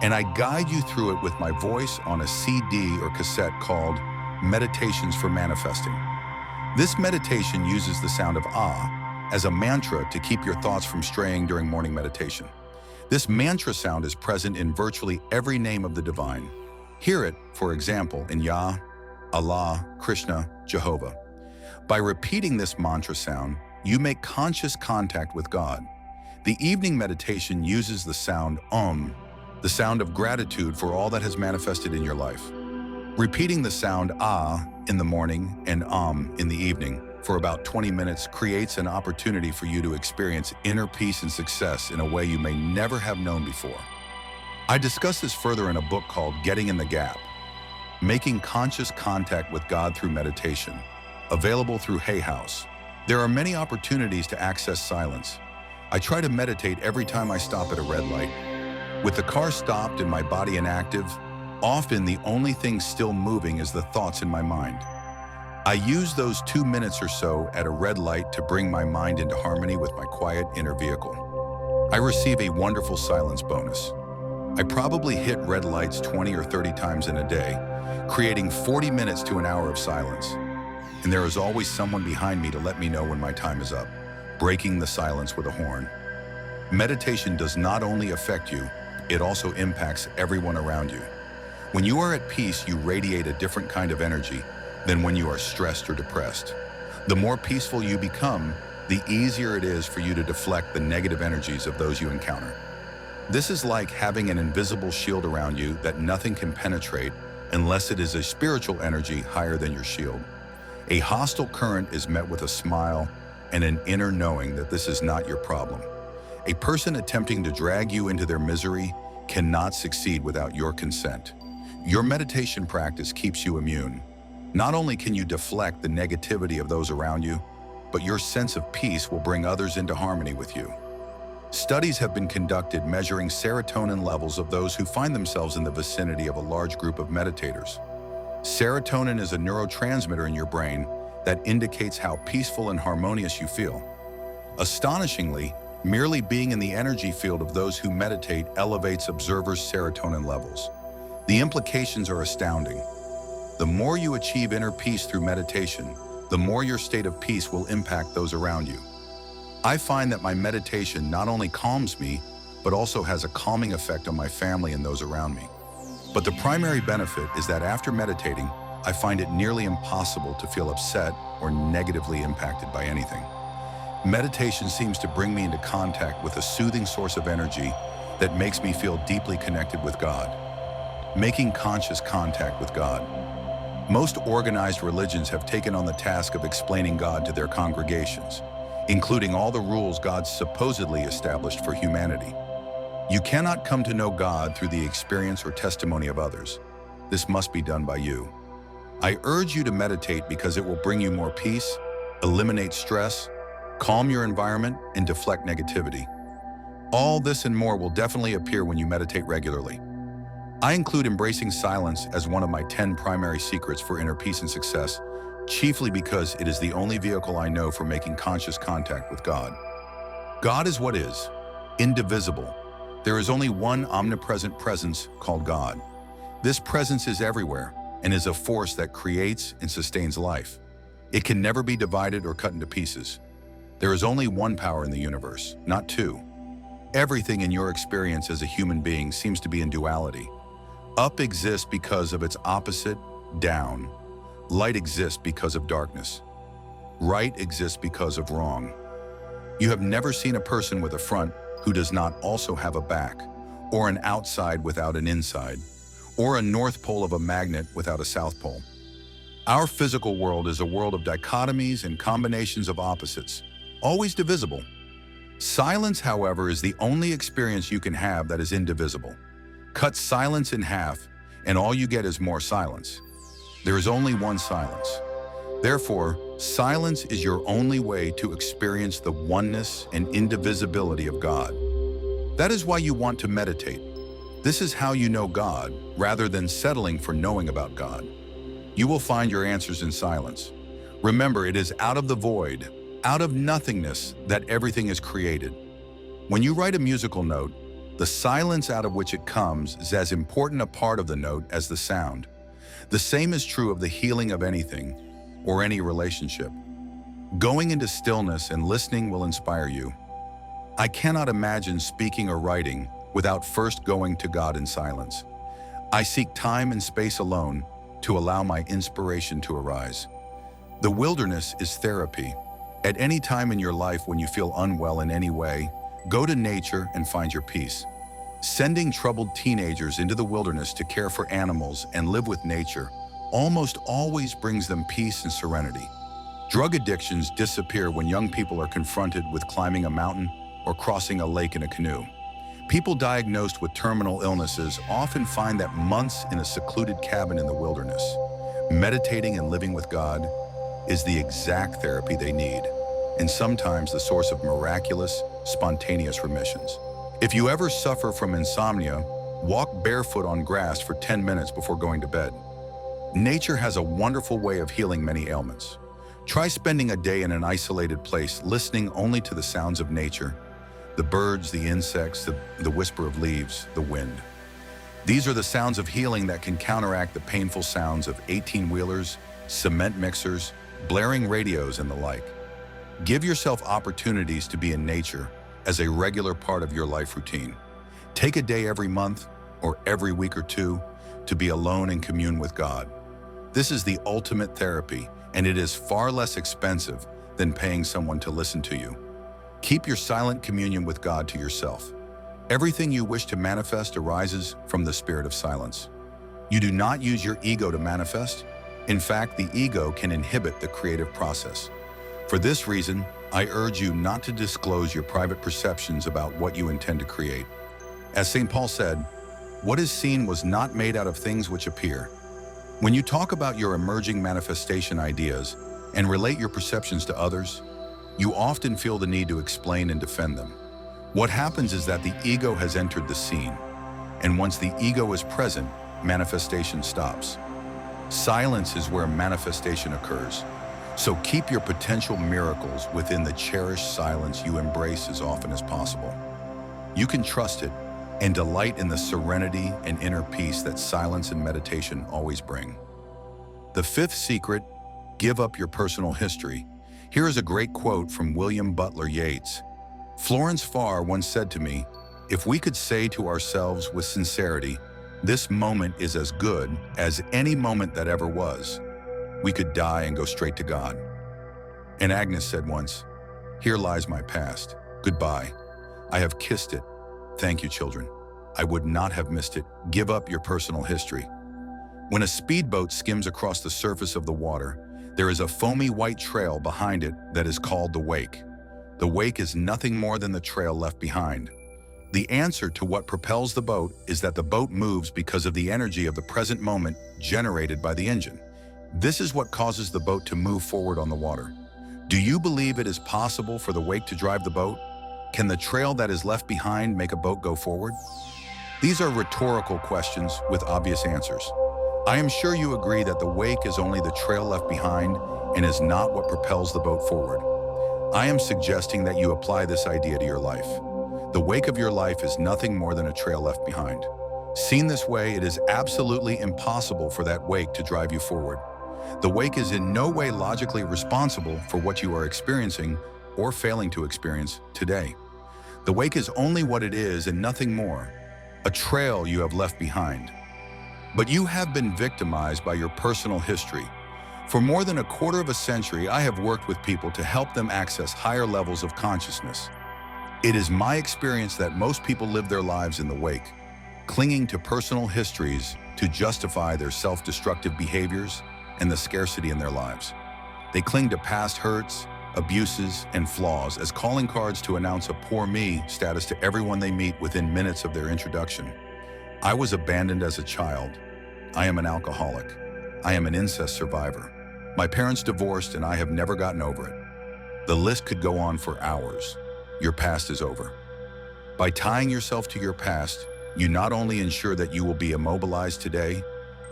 and I guide you through it with my voice on a CD or cassette called Meditations for Manifesting. This meditation uses the sound of Ah as a mantra to keep your thoughts from straying during morning meditation. This mantra sound is present in virtually every name of the divine. Hear it, for example, in Yah, Allah, Krishna, Jehovah. By repeating this mantra sound, you make conscious contact with God. The evening meditation uses the sound the sound of gratitude for all that has manifested in your life. Repeating the sound in the morning and in the evening for about 20 minutes creates an opportunity for you to experience inner peace and success in a way you may never have known before. I discuss this further in a book called Getting in the Gap, Making Conscious Contact with God Through Meditation, available through Hay House. There are many opportunities to access silence. I try to meditate every time I stop at a red light. With the car stopped and my body inactive, often the only thing still moving is the thoughts in my mind. I use those 2 minutes or so at a red light to bring my mind into harmony with my quiet inner vehicle. I receive a wonderful silence bonus. I probably hit red lights 20 or 30 times in a day, creating 40 minutes to an hour of silence. And there is always someone behind me to let me know when my time is up, breaking the silence with a horn. Meditation does not only affect you, it also impacts everyone around you. When you are at peace, you radiate a different kind of energy than when you are stressed or depressed. The more peaceful you become, the easier it is for you to deflect the negative energies of those you encounter. This is like having an invisible shield around you that nothing can penetrate unless it is a spiritual energy higher than your shield. A hostile current is met with a smile and an inner knowing that this is not your problem. A person attempting to drag you into their misery cannot succeed without your consent. Your meditation practice keeps you immune. Not only can you deflect the negativity of those around you, but your sense of peace will bring others into harmony with you. Studies have been conducted measuring serotonin levels of those who find themselves in the vicinity of a large group of meditators. Serotonin is a neurotransmitter in your brain that indicates how peaceful and harmonious you feel. Astonishingly, merely being in the energy field of those who meditate elevates observers' serotonin levels. The implications are astounding. The more you achieve inner peace through meditation, the more your state of peace will impact those around you. I find that my meditation not only calms me, but also has a calming effect on my family and those around me. But the primary benefit is that after meditating, I find it nearly impossible to feel upset or negatively impacted by anything. Meditation seems to bring me into contact with a soothing source of energy that makes me feel deeply connected with God. Making conscious contact with God. Most organized religions have taken on the task of explaining God to their congregations, including all the rules God supposedly established for humanity. You cannot come to know God through the experience or testimony of others. This must be done by you. I urge you to meditate because it will bring you more peace, eliminate stress, calm your environment, and deflect negativity. All this and more will definitely appear when you meditate regularly. I include embracing silence as one of my 10 primary secrets for inner peace and success, chiefly because it is the only vehicle I know for making conscious contact with God. God is what is, indivisible. There is only one omnipresent presence called God. This presence is everywhere and is a force that creates and sustains life. It can never be divided or cut into pieces. There is only one power in the universe, not two. Everything in your experience as a human being seems to be in duality. Up exists because of its opposite, down. Light exists because of darkness. Right exists because of wrong. You have never seen a person with a front who does not also have a back, or an outside without an inside, or a north pole of a magnet without a south pole. Our physical world is a world of dichotomies and combinations of opposites, always divisible. Silence, however, is the only experience you can have that is indivisible. Cut silence in half, and all you get is more silence. There is only one silence. Therefore, silence is your only way to experience the oneness and indivisibility of God. That is why you want to meditate. This is how you know God, rather than settling for knowing about God. You will find your answers in silence. Remember, it is out of the void, out of nothingness, that everything is created. When you write a musical note, the silence out of which it comes is as important a part of the note as the sound. The same is true of the healing of anything, or any relationship. Going into stillness and listening will inspire you. I cannot imagine speaking or writing without first going to God in silence. I seek time and space alone to allow my inspiration to arise. The wilderness is therapy. At any time in your life when you feel unwell in any way, go to nature and find your peace. Sending troubled teenagers into the wilderness to care for animals and live with nature almost always brings them peace and serenity. Drug addictions disappear when young people are confronted with climbing a mountain or crossing a lake in a canoe. People diagnosed with terminal illnesses often find that months in a secluded cabin in the wilderness, meditating and living with God, is the exact therapy they need, and sometimes the source of miraculous, spontaneous remissions. If you ever suffer from insomnia, walk barefoot on grass for 10 minutes before going to bed. Nature has a wonderful way of healing many ailments. Try spending a day in an isolated place, listening only to the sounds of nature, the birds, the insects, the whisper of leaves, the wind. These are the sounds of healing that can counteract the painful sounds of 18-wheelers, cement mixers, blaring radios, and the like. Give yourself opportunities to be in nature as a regular part of your life routine. Take a day every month or every week or two to be alone and commune with God. This is the ultimate therapy, and it is far less expensive than paying someone to listen to you. Keep your silent communion with God to yourself. Everything you wish to manifest arises from the spirit of silence. You do not use your ego to manifest. In fact, the ego can inhibit the creative process. For this reason, I urge you not to disclose your private perceptions about what you intend to create. As St. Paul said, "What is seen was not made out of things which appear." When you talk about your emerging manifestation ideas and relate your perceptions to others, you often feel the need to explain and defend them. What happens is that the ego has entered the scene, and once the ego is present, manifestation stops. Silence is where manifestation occurs. So keep your potential miracles within the cherished silence you embrace as often as possible. You can trust it and delight in the serenity and inner peace that silence and meditation always bring. The fifth secret, give up your personal history. Here is a great quote from William Butler Yeats. Florence Farr once said to me, "If we could say to ourselves with sincerity, 'This moment is as good as any moment that ever was,' we could die and go straight to God." And Agnes said once, "Here lies my past. Goodbye. I have kissed it. Thank you, children. I would not have missed it. Give up your personal history." When a speedboat skims across the surface of the water, there is a foamy white trail behind it that is called the wake. The wake is nothing more than the trail left behind. The answer to what propels the boat is that the boat moves because of the energy of the present moment generated by the engine. This is what causes the boat to move forward on the water. Do you believe it is possible for the wake to drive the boat? Can the trail that is left behind make a boat go forward? These are rhetorical questions with obvious answers. I am sure you agree that the wake is only the trail left behind and is not what propels the boat forward. I am suggesting that you apply this idea to your life. The wake of your life is nothing more than a trail left behind. Seen this way, it is absolutely impossible for that wake to drive you forward. The wake is in no way logically responsible for what you are experiencing or failing to experience today. The wake is only what it is and nothing more, a trail you have left behind. But you have been victimized by your personal history. For more than a quarter of a century, I have worked with people to help them access higher levels of consciousness. It is my experience that most people live their lives in the wake, clinging to personal histories to justify their self-destructive behaviors and the scarcity in their lives. They cling to past hurts, abuses, and flaws as calling cards to announce a poor me status to everyone they meet within minutes of their introduction. I was abandoned as a child. I am an alcoholic. I am an incest survivor. My parents divorced and I have never gotten over it. The list could go on for hours. Your past is over. By tying yourself to your past, you not only ensure that you will be immobilized today,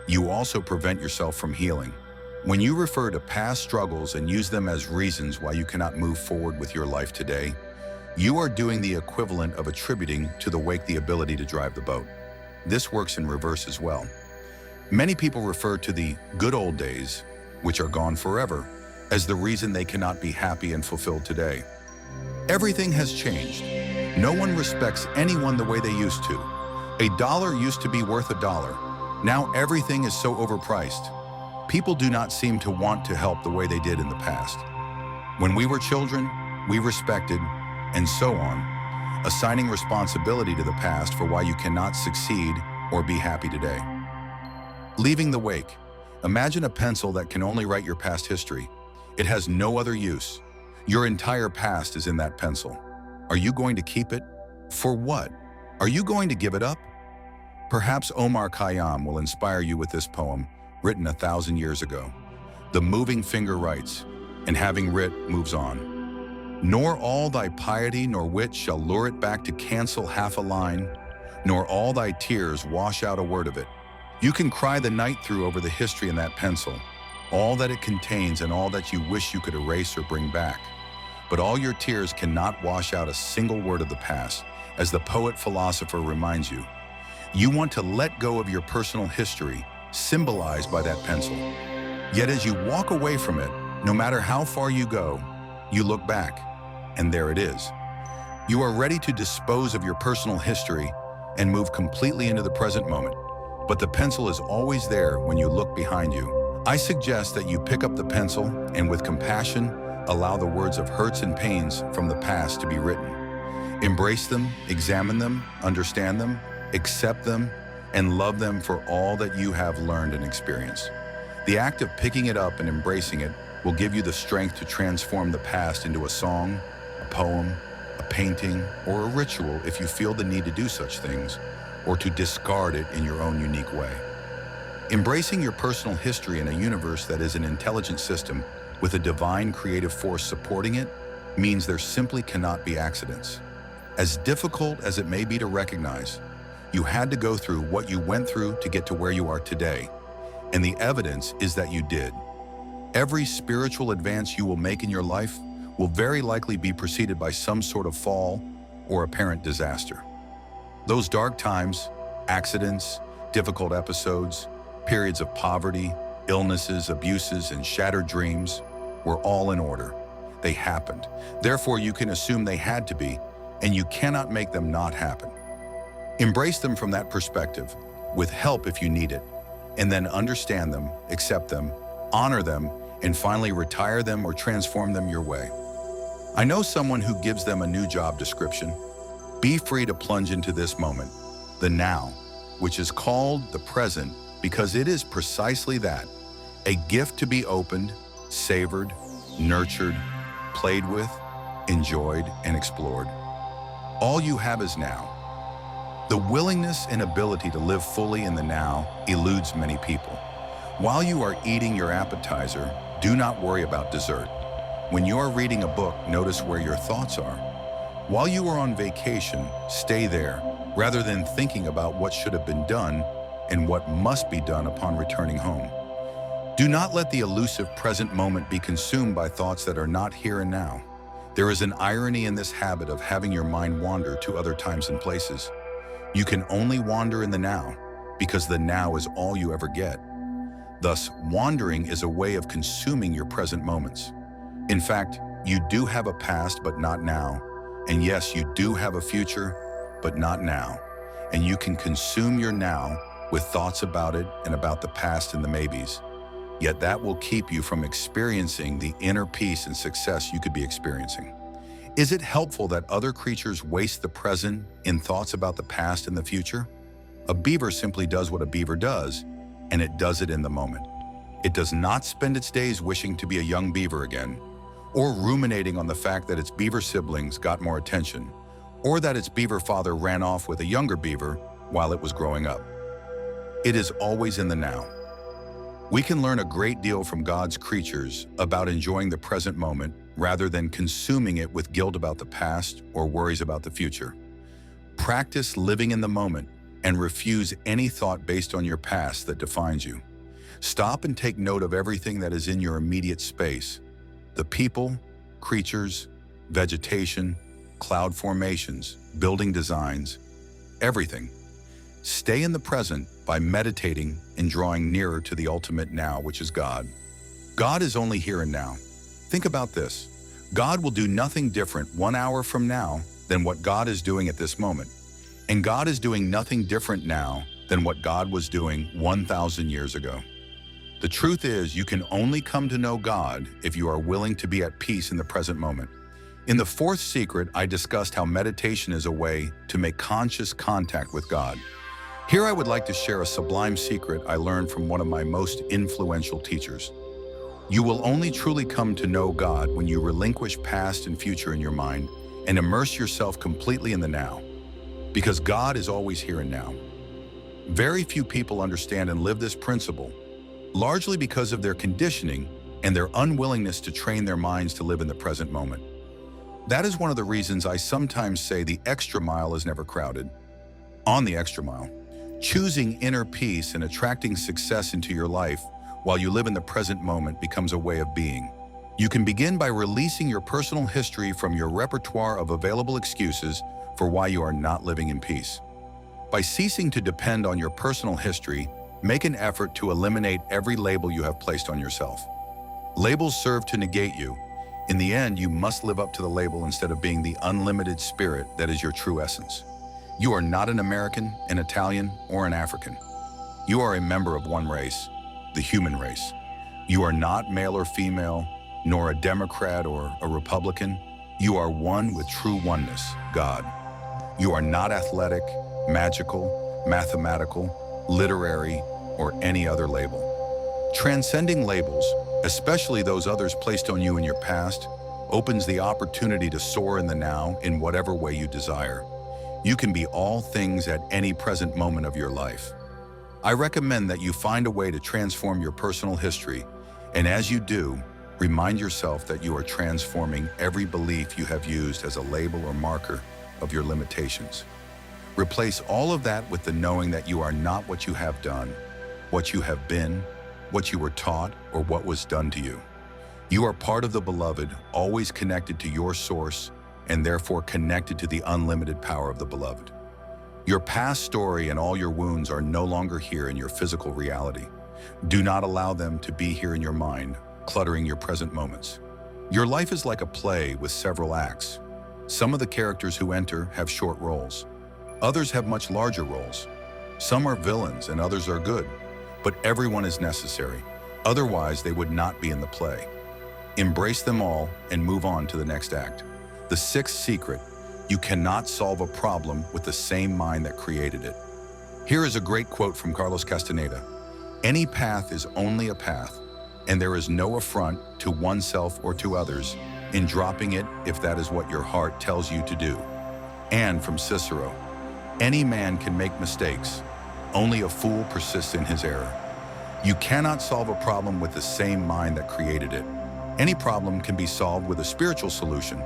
you also prevent yourself from healing. When you refer to past struggles and use them as reasons why you cannot move forward with your life today, you are doing the equivalent of attributing to the wake the ability to drive the boat. This works in reverse as well. Many people refer to the good old days, which are gone forever, as the reason they cannot be happy and fulfilled today. Everything has changed. No one respects anyone the way they used to. $1 used to be worth $1. Now everything is so overpriced. People do not seem to want to help the way they did in the past. When we were children, we respected, and so on, assigning responsibility to the past for why you cannot succeed or be happy today. Leaving the wake. Imagine a pencil that can only write your past history. It has no other use. Your entire past is in that pencil. Are you going to keep it? For what? Are you going to give it up? Perhaps Omar Khayyam will inspire you with this poem, written 1,000 years ago. The moving finger writes, and having writ moves on. Nor all thy piety nor wit shall lure it back to cancel half a line, nor all thy tears wash out a word of it. You can cry the night through over the history in that pencil, all that it contains and all that you wish you could erase or bring back. But all your tears cannot wash out a single word of the past, as the poet-philosopher reminds you. You want to let go of your personal history, symbolized by that pencil. Yet as you walk away from it, no matter how far you go, you look back, and there it is. You are ready to dispose of your personal history and move completely into the present moment. But the pencil is always there when you look behind you. I suggest that you pick up the pencil and with compassion, allow the words of hurts and pains from the past to be written. Embrace them, examine them, understand them, accept them, and love them for all that you have learned and experienced. The act of picking it up and embracing it will give you the strength to transform the past into a song, a poem, a painting, or a ritual if you feel the need to do such things, or to discard it in your own unique way. Embracing your personal history in a universe that is an intelligent system with a divine creative force supporting it means there simply cannot be accidents. As difficult as it may be to recognize, you had to go through what you went through to get to where you are today, and the evidence is that you did. Every spiritual advance you will make in your life will very likely be preceded by some sort of fall or apparent disaster. Those dark times, accidents, difficult episodes, periods of poverty, illnesses, abuses, and shattered dreams were all in order. They happened. Therefore, you can assume they had to be, and you cannot make them not happen. Embrace them from that perspective, with help if you need it, and then understand them, accept them, honor them, and finally retire them or transform them your way. I know someone who gives them a new job description. Be free to plunge into this moment, the now, which is called the present because it is precisely that, a gift to be opened, savored, nurtured, played with, enjoyed, and explored. All you have is now. The willingness and ability to live fully in the now eludes many people. While you are eating your appetizer, do not worry about dessert. When you are reading a book, notice where your thoughts are. While you are on vacation, stay there, rather than thinking about what should have been done and what must be done upon returning home. Do not let the elusive present moment be consumed by thoughts that are not here and now. There is an irony in this habit of having your mind wander to other times and places. You can only wander in the now, because the now is all you ever get. Thus, wandering is a way of consuming your present moments. In fact, you do have a past, but not now. And yes, you do have a future, but not now. And you can consume your now with thoughts about it and about the past and the maybes. Yet that will keep you from experiencing the inner peace and success you could be experiencing. Is it helpful that other creatures waste the present in thoughts about the past and the future? A beaver simply does what a beaver does, and it does it in the moment. It does not spend its days wishing to be a young beaver again, or ruminating on the fact that its beaver siblings got more attention, or that its beaver father ran off with a younger beaver while it was growing up. It is always in the now. We can learn a great deal from God's creatures about enjoying the present moment rather than consuming it with guilt about the past or worries about the future. Practice living in the moment and refuse any thought based on your past that defines you. Stop and take note of everything that is in your immediate space. The people, creatures, vegetation, cloud formations, building designs, everything. Stay in the present by meditating and drawing nearer to the ultimate now, which is God. God is only here and now. Think about this. God will do nothing different 1 hour from now than what God is doing at this moment. And God is doing nothing different now than what God was doing 1,000 years ago. The truth is, you can only come to know God if you are willing to be at peace in the present moment. In the fourth secret, I discussed how meditation is a way to make conscious contact with God. Here I would like to share a sublime secret I learned from one of my most influential teachers. You will only truly come to know God when you relinquish past and future in your mind and immerse yourself completely in the now. Because God is always here and now. Very few people understand and live this principle, largely because of their conditioning and their unwillingness to train their minds to live in the present moment. That is one of the reasons I sometimes say the extra mile is never crowded. On the extra mile, choosing inner peace and attracting success into your life while you live in the present moment becomes a way of being. You can begin by releasing your personal history from your repertoire of available excuses for why you are not living in peace. By ceasing to depend on your personal history, make an effort to eliminate every label you have placed on yourself. Labels serve to negate you. In the end, you must live up to the label instead of being the unlimited spirit that is your true essence. You are not an American, an Italian, or an African. You are a member of one race, the human race. You are not male or female, nor a Democrat or a Republican. You are one with true oneness, God. You are not athletic, magical, mathematical, literary, or any other label. Transcending labels, especially those others placed on you in your past, opens the opportunity to soar in the now in whatever way you desire. You can be all things at any present moment of your life. I recommend that you find a way to transform your personal history, and as you do, remind yourself that you are transforming every belief you have used as a label or marker of your limitations. Replace all of that with the knowing that you are not what you have done, what you have been, what you were taught, or what was done to you. You are part of the beloved, always connected to your source, and therefore connected to the unlimited power of the beloved. Your past story and all your wounds are no longer here in your physical reality. Do not allow them to be here in your mind, cluttering your present moments. Your life is like a play with several acts. Some of the characters who enter have short roles. Others have much larger roles. Some are villains and others are good, but everyone is necessary. Otherwise, they would not be in the play. Embrace them all and move on to the next act. The sixth secret: you cannot solve a problem with the same mind that created it. Here is a great quote from Carlos Castaneda. Any path is only a path, and there is no affront to oneself or to others in dropping it if that is what your heart tells you to do. And from Cicero, any man can make mistakes, only a fool persists in his error. You cannot solve a problem with the same mind that created it. Any problem can be solved with a spiritual solution.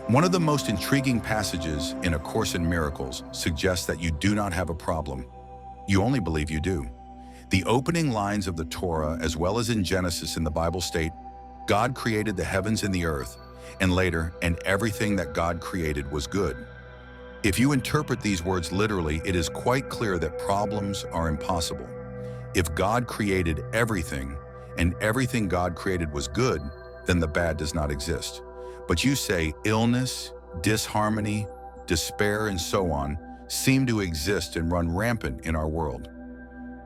One of the most intriguing passages in A Course in Miracles suggests that you do not have a problem. You only believe you do. The opening lines of the Torah, as well as in Genesis in the Bible, state, God created the heavens and the earth, and later, and everything that God created was good. If you interpret these words literally, it is quite clear that problems are impossible. If God created everything, and everything God created was good, then the bad does not exist. But you say illness, disharmony, despair, and so on seem to exist and run rampant in our world.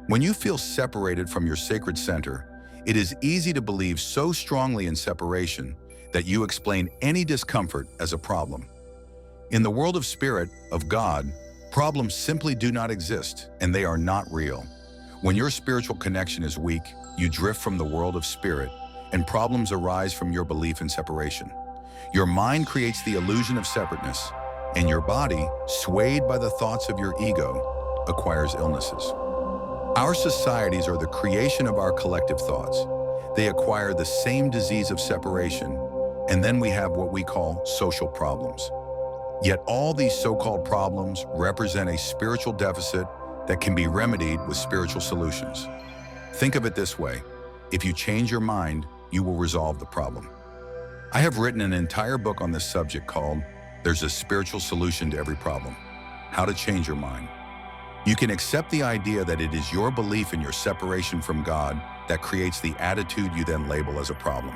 When you feel separated from your sacred center, it is easy to believe so strongly in separation that you explain any discomfort as a problem. In the world of spirit, of God, problems simply do not exist, and they are not real. When your spiritual connection is weak, you drift from the world of spirit, and problems arise from your belief in separation. Your mind creates the illusion of separateness, and your body, swayed by the thoughts of your ego, acquires illnesses. Our societies are the creation of our collective thoughts. They acquire the same disease of separation, and then we have what we call social problems. Yet all these so-called problems represent a spiritual deficit that can be remedied with spiritual solutions. Think of it this way: if you change your mind, you will resolve the problem. I have written an entire book on this subject called There's a Spiritual Solution to Every Problem: How to Change Your Mind. You can accept the idea that it is your belief in your separation from God that creates the attitude you then label as a problem.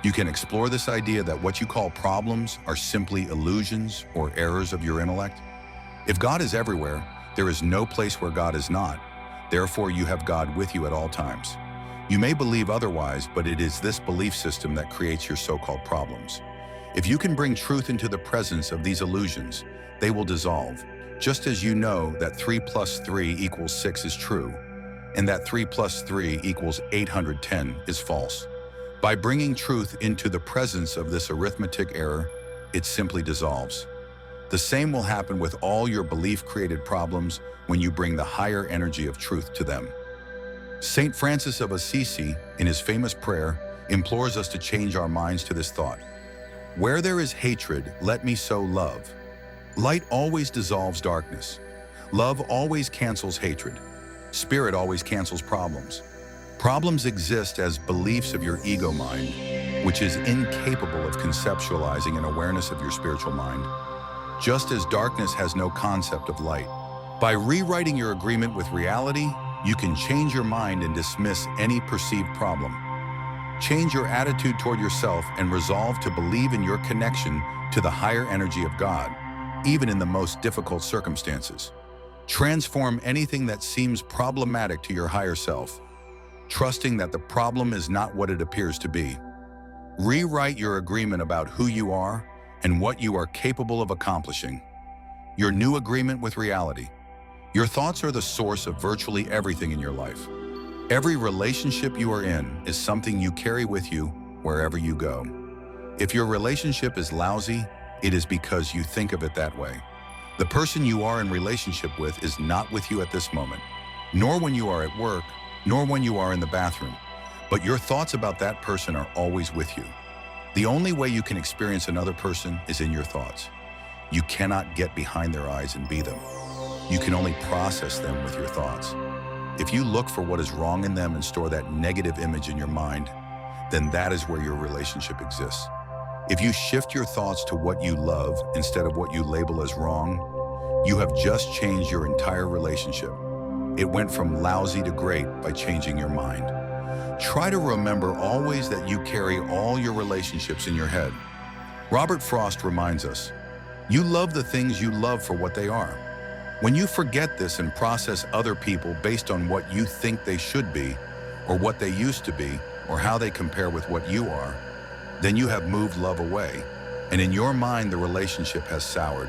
You can explore this idea that what you call problems are simply illusions or errors of your intellect. If God is everywhere, there is no place where God is not. Therefore, you have God with you at all times. You may believe otherwise, but it is this belief system that creates your so-called problems. If you can bring truth into the presence of these illusions, they will dissolve. Just as you know that 3 plus 3 equals 6 is true, and that 3 plus 3 equals 810 is false. By bringing truth into the presence of this arithmetic error, it simply dissolves. The same will happen with all your belief-created problems when you bring the higher energy of truth to them. Saint Francis of Assisi, in his famous prayer, implores us to change our minds to this thought. Where there is hatred, let me sow love. Light always dissolves darkness. Love always cancels hatred. Spirit always cancels problems. Problems exist as beliefs of your ego mind, which is incapable of conceptualizing an awareness of your spiritual mind. Just as darkness has no concept of light. By rewriting your agreement with reality, you can change your mind and dismiss any perceived problem. Change your attitude toward yourself and resolve to believe in your connection to the higher energy of God, even in the most difficult circumstances. Transform anything that seems problematic to your higher self, trusting that the problem is not what it appears to be. Rewrite your agreement about who you are and what you are capable of accomplishing. Your new agreement with reality. Your thoughts are the source of virtually everything in your life. Every relationship you are in is something you carry with you wherever you go. If your relationship is lousy, it is because you think of it that way. The person you are in relationship with is not with you at this moment, nor when you are at work, nor when you are in the bathroom, but your thoughts about that person are always with you. The only way you can experience another person is in your thoughts. You cannot get behind their eyes and be them. You can only process them with your thoughts. If you look for what is wrong in them and store that negative image in your mind, then that is where your relationship exists. If you shift your thoughts to what you love instead of what you label as wrong, you have just changed your entire relationship. It went from lousy to great by changing your mind. Try to remember always that you carry all your relationships in your head. Robert Frost reminds us, you love the things you love for what they are. When you forget this and process other people based on what you think they should be, or what they used to be, or how they compare with what you are, then you have moved love away, and in your mind the relationship has soured.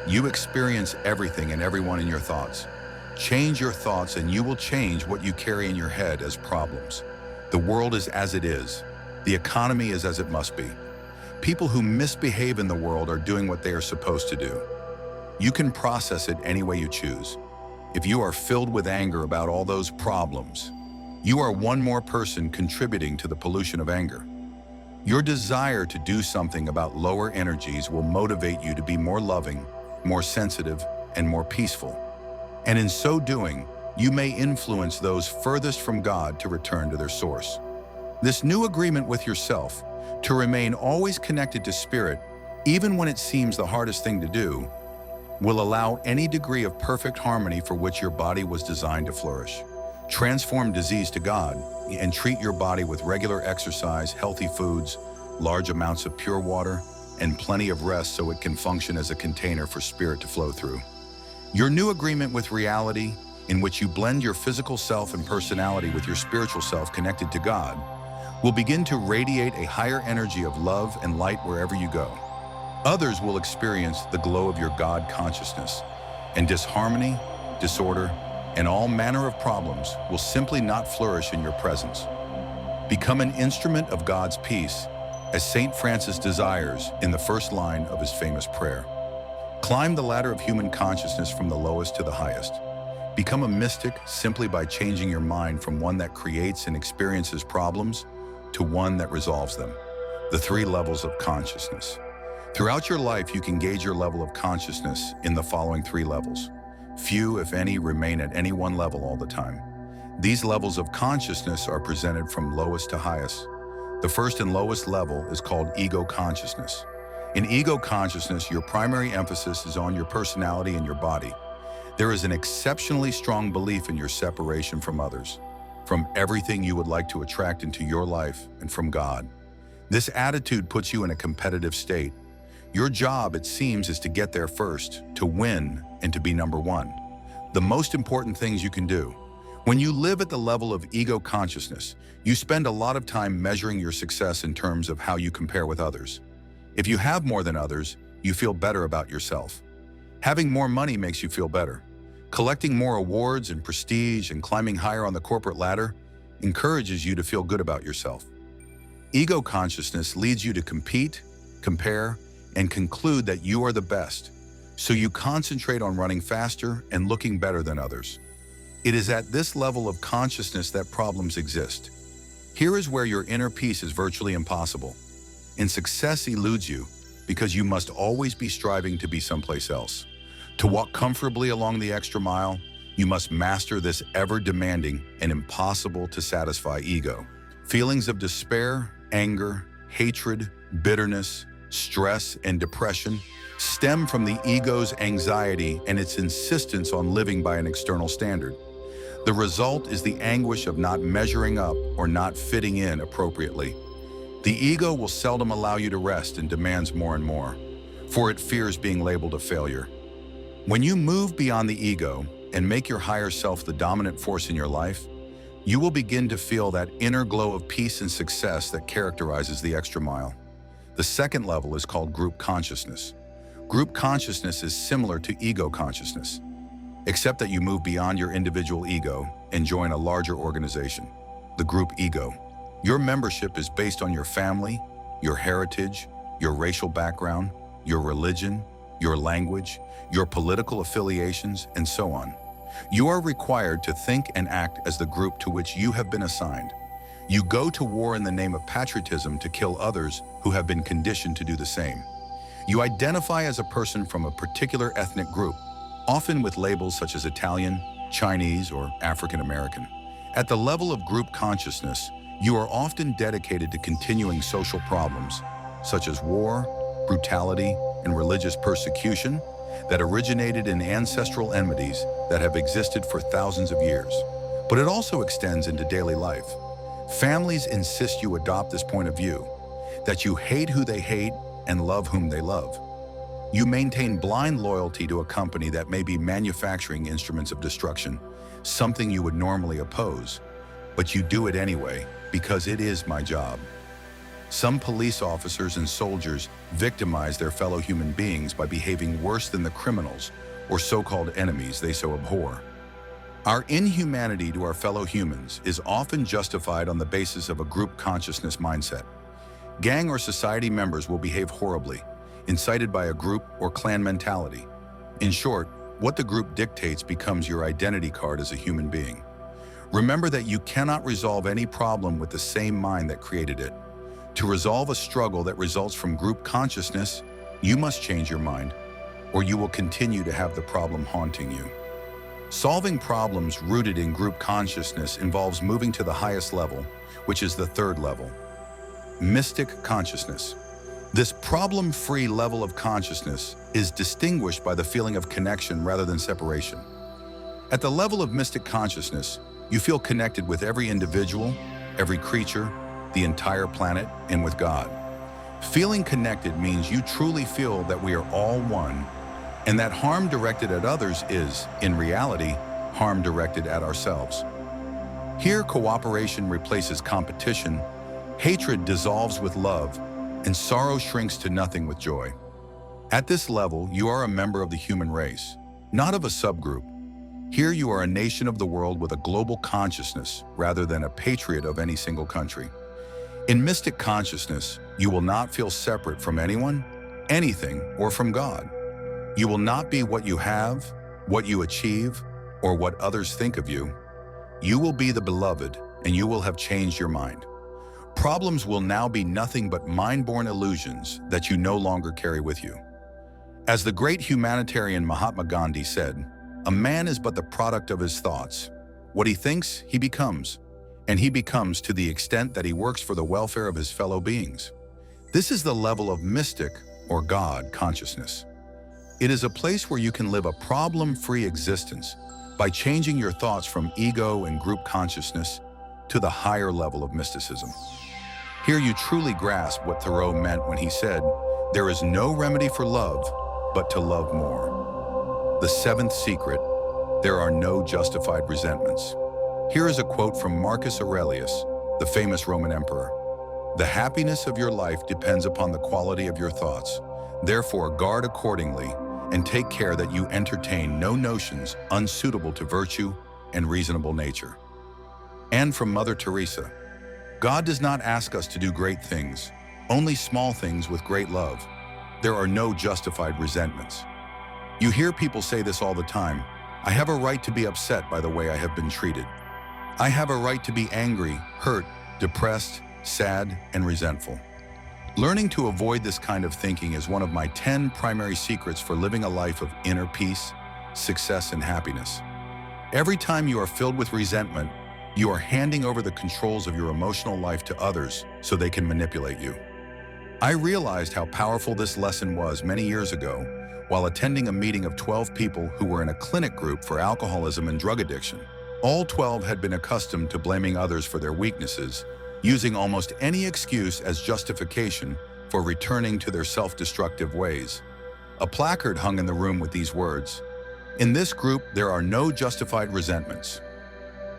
You experience everything and everyone in your thoughts. Change your thoughts and you will change what you carry in your head as problems. The world is as it is. The economy is as it must be. People who misbehave in the world are doing what they are supposed to do. You can process it any way you choose. If you are filled with anger about all those problems, you are one more person contributing to the pollution of anger. Your desire to do something about lower energies will motivate you to be more loving, more sensitive, and more peaceful. And in so doing, you may influence those furthest from God to return to their source. This new agreement with yourself, to remain always connected to Spirit, even when it seems the hardest thing to do, will allow any degree of perfect harmony for which your body was designed to flourish. Transform disease to God and treat your body with regular exercise, healthy foods, large amounts of pure water, and plenty of rest so it can function as a container for Spirit to flow through. Your new agreement with reality, in which you blend your physical self and personality with your spiritual self connected to God, will begin to radiate a higher energy of love and light wherever you go. Others will experience the glow of your God consciousness, and disharmony, disorder, and all manner of problems will simply not flourish in your presence. Become an instrument of God's peace, as Saint Francis desires in the first line of his famous prayer. Climb the ladder of human consciousness from the lowest to the highest. Become a mystic simply by changing your mind from one that creates and experiences problems to one that resolves them. The 3 levels of consciousness. Throughout your life, you can gauge your level of consciousness in the following 3 levels. Few, if any, remain at any one level all the time. These levels of consciousness are presented from lowest to highest. The first and lowest level is called ego consciousness. In ego consciousness, your primary emphasis is on your personality and your body. There is an exceptionally strong belief in your separation from others, from everything you would like to attract into your life, and from God. This attitude puts you in a competitive state. Your job, it seems, is to get there first, to win, and to be number one. The most important things you can do. When you live at the level of ego consciousness, you spend a lot of time measuring your success in terms of how you compare with others. If you have more than others, you feel better about yourself. Having more money makes you feel better. Collecting more awards and prestige and climbing higher on the corporate ladder encourages you to feel good about yourself. Ego consciousness leads you to compete, compare, and conclude that you are the best, so you concentrate on running faster and looking better than others. It is at this level of consciousness that problems exist. Here is where your inner peace is virtually impossible, and success eludes you because you must always be striving to be someplace else. To walk comfortably along the extra mile, you must master this ever-demanding and impossible-to-satisfy ego. Feelings of despair, anger, hatred, bitterness, stress, and depression stem from the ego's anxiety and its insistence on living by an external standard. The result is the anguish of not measuring up or not fitting in appropriately. The ego will seldom allow you to rest and demands more and more, for it fears being labeled a failure. When you move beyond the ego and make your higher self the dominant force in your life, you will begin to feel that inner glow of peace and success that characterizes the extra mile. The second level is called group consciousness. Group consciousness is similar to ego consciousness, except that you move beyond your individual ego and join a larger organization, the group ego. Your membership is based on your family, your heritage, your racial background, your religion, your language, your political affiliations, and so on. You are required to think and act as the group to which you have been assigned. You go to war in the name of patriotism to kill others who have been conditioned to do the same. You identify as a person from a particular ethnic group, often with labels such as Italian, Chinese, or African American. At the level of group consciousness, you are often dedicated to continuing social problems, such as war, brutality, and religious persecution that originated in ancestral enmities that have existed for thousands of years. But it also extends into daily life. Families insist you adopt this point of view, that you hate who they hate and love whom they love. You maintain blind loyalty to a company that may be manufacturing instruments of destruction, something you would normally oppose, but you do it anyway because it is my job. Some police officers and soldiers victimize their fellow human beings by behaving worse than the criminals or so-called enemies they so abhor. Our inhumanity to our fellow humans is often justified on the basis of a group consciousness mindset. Gang or society members will behave horribly, incited by a group or clan mentality. In short, what the group dictates becomes your identity card as a human being. Remember that you cannot resolve any problem with the same mind that created it. To resolve a struggle that results from group consciousness, you must change your mind, or you will continue to have the problem haunting you. Solving problems rooted in group consciousness involves moving to the highest level, which is the third level, mystic consciousness. This problem-free level of consciousness is distinguished by the feeling of connection rather than separation. At the level of mystic consciousness, you feel connected with every individual, every creature, the entire planet, and with God. Feeling connected means you truly feel that we are all one, and that harm directed at others is, in reality, harm directed at ourselves. Here, cooperation replaces competition, hatred dissolves with love, and sorrow shrinks to nothing with joy. At this level, you are a member of the human race, not of a subgroup. Here you are a nation of the world with a global consciousness rather than a patriot of any single country. In mystic consciousness, you will not feel separate from anyone, anything, or from God. You will not be what you have, what you achieve, or what others think of you. You will be the beloved, and you will have changed your mind. Problems will now be nothing but mind-born illusions that you no longer carry with you. As the great humanitarian Mahatma Gandhi said, a man is but the product of his thoughts. What he thinks, he becomes. And he becomes to the extent that he works for the welfare of his fellow beings. This is the level of mystic, or God, consciousness. It is a place where you can live a problem-free existence by changing your thoughts from ego and group consciousness to the higher level of mysticism. Here you truly grasp what Thoreau meant when he said, "There is no remedy for love, but to love more." The seventh secret, there are no justified resentments. Here is a quote from Marcus Aurelius, the famous Roman emperor. "The happiness of your life depends upon the quality of your thoughts. Therefore, guard accordingly, and take care that you entertain no notions unsuitable to virtue and reasonable nature." And from Mother Teresa, "God does not ask us to do great things, only small things with great love. There are no justified resentments." You hear people say this all the time. I have a right to be upset by the way I have been treated. I have a right to be angry, hurt, depressed, sad, and resentful. Learning to avoid this kind of thinking is one of my 10 primary secrets for living a life of inner peace, success, and happiness. Every time you are filled with resentment, you are handing over the controls of your emotional life to others so they can manipulate you. I realized how powerful this lesson was many years ago while attending a meeting of 12 people who were in a clinic group for alcoholism and drug addiction. All 12 had been accustomed to blaming others for their weaknesses, using almost any excuse as justification for returning to their self-destructive ways. A placard hung in the room with these words: "In this group, there are no justified resentments."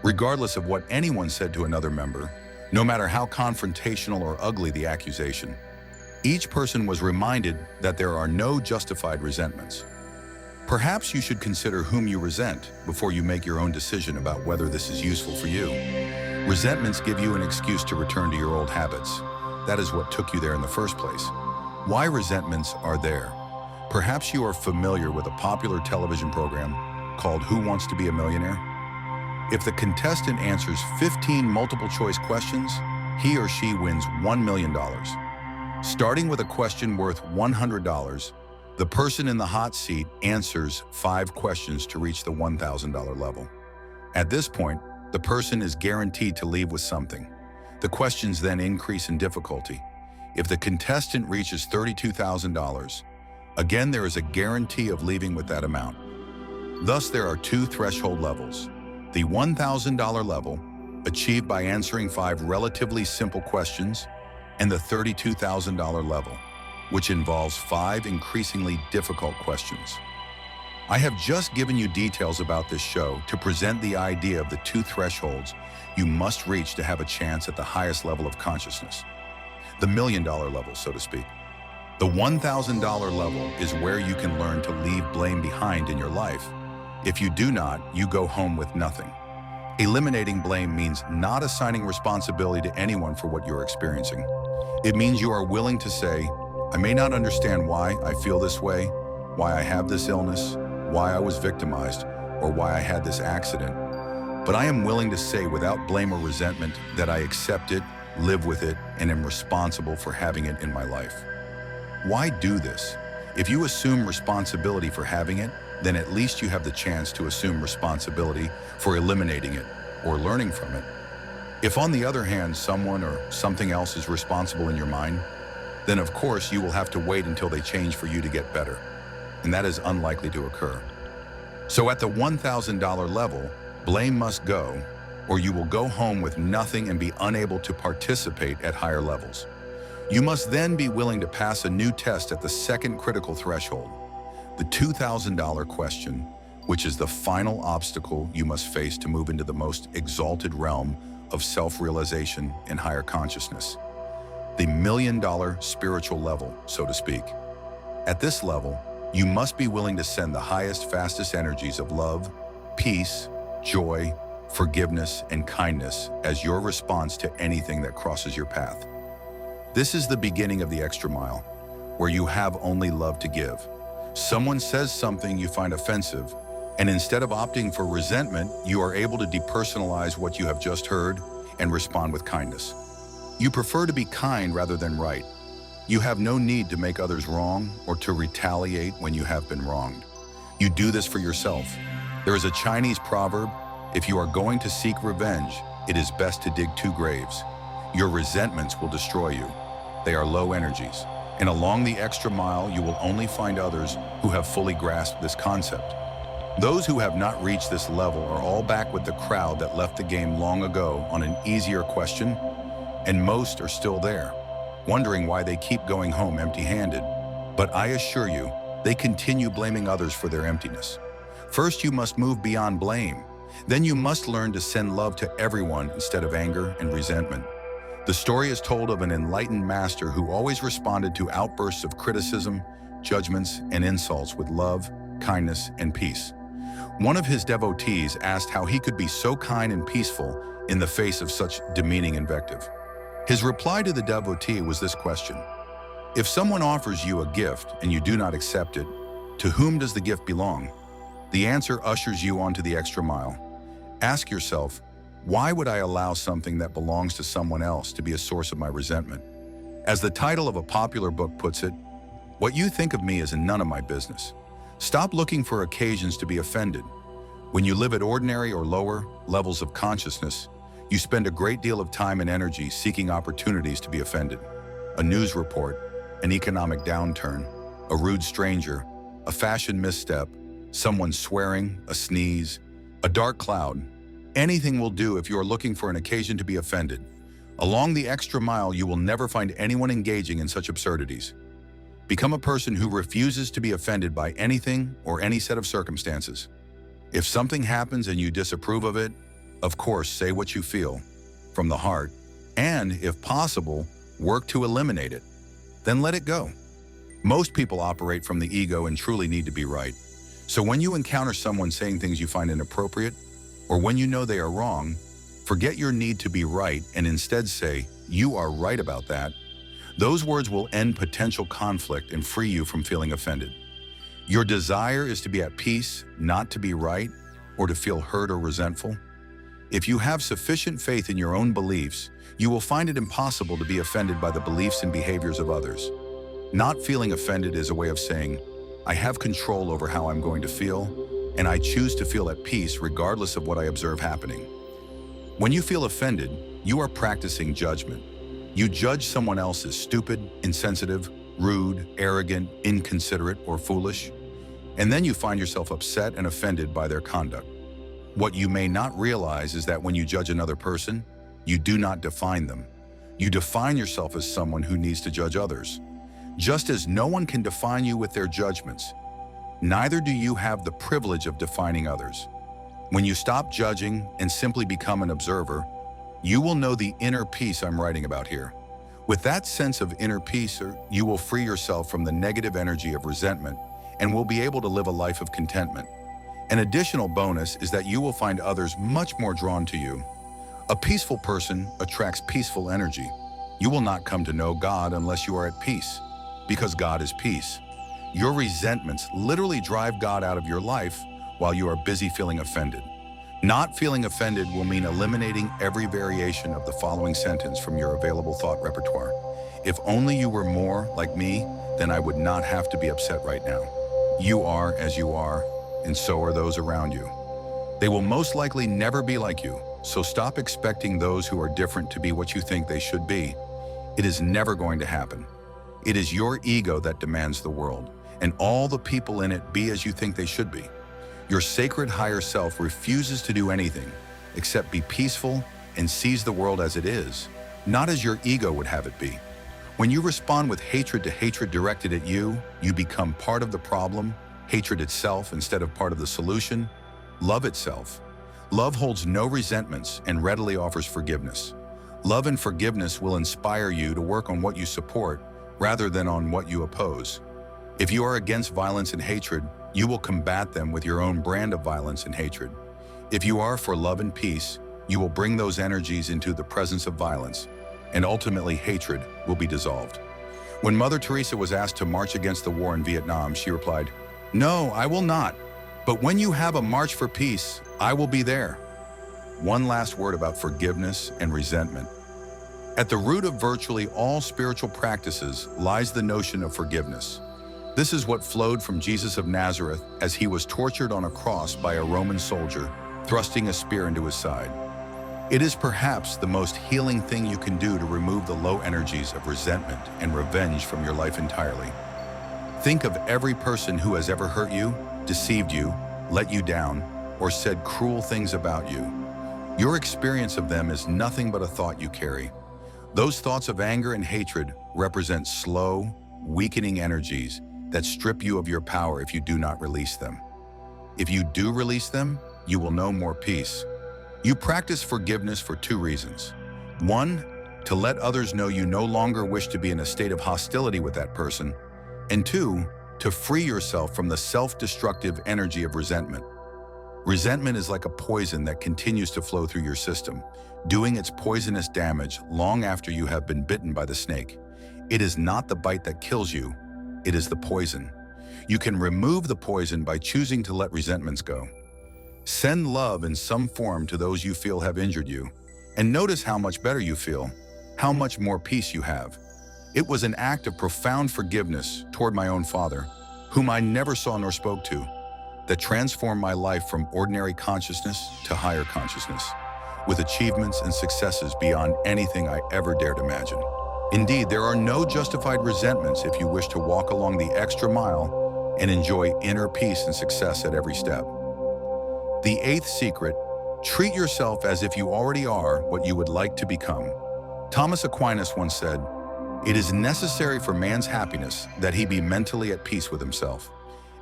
Regardless of what anyone said to another member, no matter how confrontational or ugly the accusation, each person was reminded that there are no justified resentments. Perhaps you should consider whom you resent before you make your own decision about whether this is useful for you. Resentments give you an excuse to return to your old habits. That is what took you there in the first place. Why resentments are there? Perhaps you are familiar with a popular television program called Who Wants to Be a Millionaire? If the contestant answers 15 multiple-choice questions, he or she wins $1 million. Starting with a question worth $100, the person in the hot seat answers 5 questions to reach the $1,000 level. At this point, the person is guaranteed to leave with something. The questions then increase in difficulty. If the contestant reaches $32,000, again there is a guarantee of leaving with that amount. Thus, there are 2 threshold levels. The $1,000 level, achieved by answering 5 relatively simple questions, and the $32,000 level, which involves 5 increasingly difficult questions. I have just given you details about this show to present the idea of the 2 thresholds you must reach to have a chance at the highest level of consciousness. The $1 million level, so to speak. The $1,000 level is where you can learn to leave blame behind in your life. If you do not, you go home with nothing. Eliminating blame means not assigning responsibility to anyone for what you're experiencing. It means you are willing to say, I may not understand why I feel this way, why I have this illness, why I was victimized, or why I had this accident, but I am willing to say without blame or resentment that I accept it, live with it, and am responsible for having it in my life. Why do this? If you assume responsibility for having it, then at least you have the chance to assume responsibility for eliminating it or learning from it. If on the other hand, someone or something else is responsible in your mind, then of course you will have to wait until they change for you to get better, and that is unlikely to occur. So at the $1,000 level, blame must go, or you will go home with nothing and be unable to participate at higher levels. You must then be willing to pass a new test at the second critical threshold, the $2,000 question, which is the final obstacle you must face to move into the most exalted realm of self-realization and higher consciousness. The $1 million spiritual level, so to speak. At this level, you must be willing to send the highest, fastest energies of love, peace, joy, forgiveness, and kindness as your response to anything that crosses your path. This is the beginning of the extra mile, where you have only love to give. Someone says something you find offensive, and instead of opting for resentment, you are able to depersonalize what you have just heard and respond with kindness. You prefer to be kind rather than right. You have no need to make others wrong or to retaliate when you have been wronged. You do this for yourself. There is a Chinese proverb, if you are going to seek revenge, it is best to dig 2 graves. Your resentments will destroy you. They are low energies. And along the extra mile, you will only find others who have fully grasped this concept. Those who have not reached this level are all back with the crowd that left the game long ago on an easier question, and most are still there, wondering why they keep going home empty-handed. But I assure you, they continue blaming others for their emptiness. First, you must move beyond blame. Then you must learn to send love to everyone instead of anger and resentment. The story is told of an enlightened master who always responded to outbursts of criticism, judgments, and insults with love, kindness, and peace. One of his devotees asked how he could be so kind and peaceful in the face of such demeaning invective. His reply to the devotee was this question: if someone offers you a gift and you do not accept it, to whom does the gift belong? The answer ushers you onto the extra mile. Ask yourself, why would I allow something that belongs to someone else to be a source of my resentment? As the title of a popular book puts it, what you think of me is none of my business. Stop looking for occasions to be offended. When you live at ordinary or lower levels of consciousness, you spend a great deal of time and energy seeking opportunities to be offended. A news report, an economic downturn, a rude stranger, a fashion misstep, someone swearing, a sneeze, a dark cloud. Anything will do if you are looking for an occasion to be offended. Along the extra mile, you will never find anyone engaging in such absurdities. Become a person who refuses to be offended by anything or any set of circumstances. If something happens and you disapprove of it, of course, say what you feel from the heart, and, if possible, work to eliminate it. Then let it go. Most people operate from the ego and truly need to be right. So when you encounter someone saying things you find inappropriate, or when you know they are wrong, forget your need to be right and instead say, "You are right about that." Those words will end potential conflict and free you from feeling offended. Your desire is to be at peace, not to be right, or to feel hurt or resentful. If you have sufficient faith in your own beliefs, you will find it impossible to be offended by the beliefs and behaviors of others. Not feeling offended is a way of saying, I have control over how I'm going to feel, and I choose to feel at peace regardless of what I observe happening. When you feel offended, you are practicing judgment. You judge someone else as stupid, insensitive, rude, arrogant, inconsiderate, or foolish, and then you find yourself upset and offended by their conduct. What you may not realize is that when you judge another person, you do not define them. You define yourself as someone who needs to judge others. Just as no one can define you with their judgments, neither do you have the privilege of defining others. When you stop judging and simply become an observer, you will know the inner peace I'm writing about here. With that sense of inner peace, you will free yourself from the negative energy of resentment and will be able to live a life of contentment. An additional bonus is that you will find others much more drawn to you. A peaceful person attracts peaceful energy. You will not come to know God unless you are at peace, because God is peace. Your resentments literally drive God out of your life while you are busy feeling offended. Not feeling offended will mean eliminating every variation of the following sentence from your available thought repertoire. If only you were more like me, then I would not have to be upset right now. You are as you are, and so are those around you. They will most likely never be like you, so stop expecting those who are different to be what you think they should be. It is never going to happen. It is your ego that demands the world, and all the people in it be as you think they should be. Your sacred higher self refuses to do anything except be peaceful and sees the world as it is, not as your ego would have it be. When you respond with hatred to hatred directed at you, you become part of the problem, hatred itself instead of part of the solution, love itself. Love holds no resentments and readily offers forgiveness. Love and forgiveness will inspire you to work on what you support rather than on what you oppose. If you are against violence and hatred, you will combat them with your own brand of violence and hatred. If you are for love and peace, you will bring those energies into the presence of violence, and ultimately hatred will be dissolved. When Mother Teresa was asked to march against the war in Vietnam, she replied, "No, I will not. But when you have a march for peace, I will be there." One last word about forgiveness and resentment. At the root of virtually all spiritual practices lies the notion of forgiveness. This is what flowed from Jesus of Nazareth as he was tortured on a cross by a Roman soldier, thrusting a spear into his side. It is perhaps the most healing thing you can do to remove the low energies of resentment and revenge from your life entirely. Think of every person who has ever hurt you, deceived you, let you down, or said cruel things about you. Your experience of them is nothing but a thought you carry. Those thoughts of anger and hatred represent slow, weakening energies that strip you of your power if you do not release them. If you do release them, you will know more peace. You practice forgiveness for two reasons. One, to let others know you no longer wish to be in a state of hostility with that person. And two, to free yourself from the self-destructive energy of resentment. Resentment is like a poison that continues to flow through your system, doing its poisonous damage long after you have been bitten by the snake. It is not the bite that kills you, it is the poison. You can remove the poison by choosing to let resentments go. Send love in some form to those you feel have injured you, and notice how much better you feel, how much more peace you have. It was an act of profound forgiveness toward my own father, whom I never saw nor spoke to, that transformed my life from ordinary consciousness to higher consciousness, with achievements and successes beyond anything I ever dared imagine. Indeed, there are no justified resentments if you wish to walk along the extra mile and enjoy inner peace and success at every step. The eighth secret, treat yourself as if you already are what you would like to become. Thomas Aquinas once said, "It is necessary for man's happiness that he be mentally at peace with himself."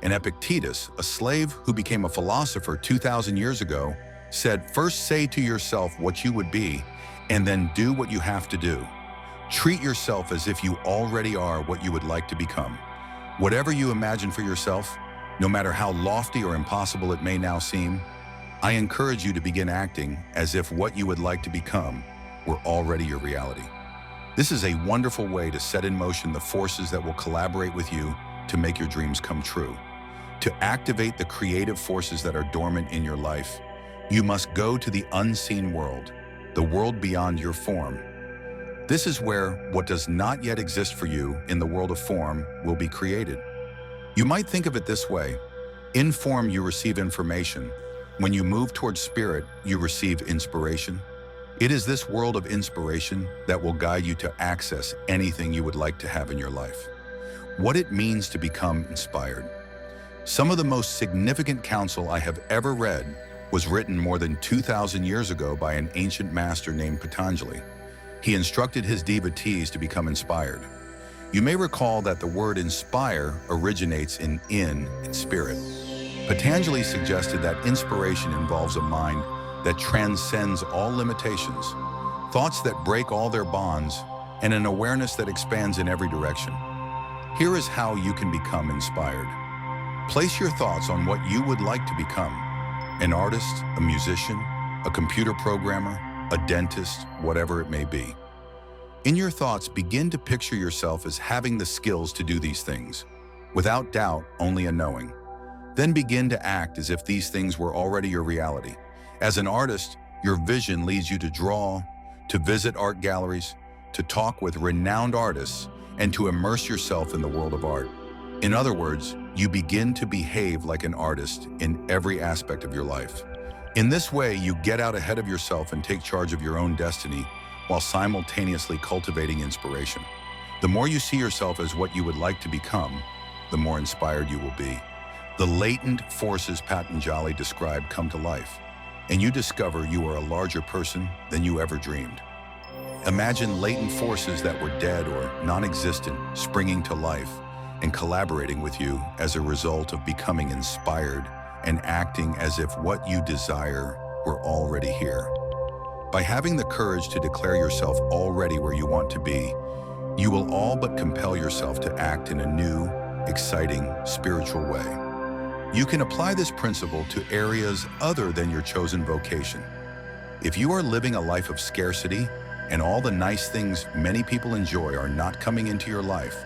And Epictetus, a slave who became a philosopher 2,000 years ago, said, "First say to yourself what you would be, and then do what you have to do." Treat yourself as if you already are what you would like to become. Whatever you imagine for yourself, no matter how lofty or impossible it may now seem, I encourage you to begin acting as if what you would like to become were already your reality. This is a wonderful way to set in motion the forces that will collaborate with you to make your dreams come true. To activate the creative forces that are dormant in your life, you must go to the unseen world, the world beyond your form. This is where what does not yet exist for you in the world of form will be created. You might think of it this way. In form, you receive information. When you move towards spirit, you receive inspiration. It is this world of inspiration that will guide you to access anything you would like to have in your life. What it means to become inspired. Some of the most significant counsel I have ever read was written more than 2,000 years ago by an ancient master named Patanjali. He instructed his devotees to become inspired. You may recall that the word inspire originates in spirit. Patanjali suggested that inspiration involves a mind that transcends all limitations, thoughts that break all their bonds, and an awareness that expands in every direction. Here is how you can become inspired. Place your thoughts on what you would like to become: an artist, a musician, a computer programmer, a dentist, whatever it may be. In your thoughts, begin to picture yourself as having the skills to do these things. Without doubt, only a knowing. Then begin to act as if these things were already your reality. As an artist, your vision leads you to draw, to visit art galleries, to talk with renowned artists, and to immerse yourself in the world of art. In other words, you begin to behave like an artist in every aspect of your life. In this way, you get out ahead of yourself and take charge of your own destiny while simultaneously cultivating inspiration. The more you see yourself as what you would like to become, the more inspired you will be. The latent forces Patanjali described come to life, and you discover you are a larger person than you ever dreamed. Imagine latent forces that were dead or non-existent springing to life and collaborating with you as a result of becoming inspired and acting as if what you desire were already here. By having the courage to declare yourself already where you want to be, you will all but compel yourself to act in a new, exciting, spiritual way. You can apply this principle to areas other than your chosen vocation. If you are living a life of scarcity and all the nice things many people enjoy are not coming into your life,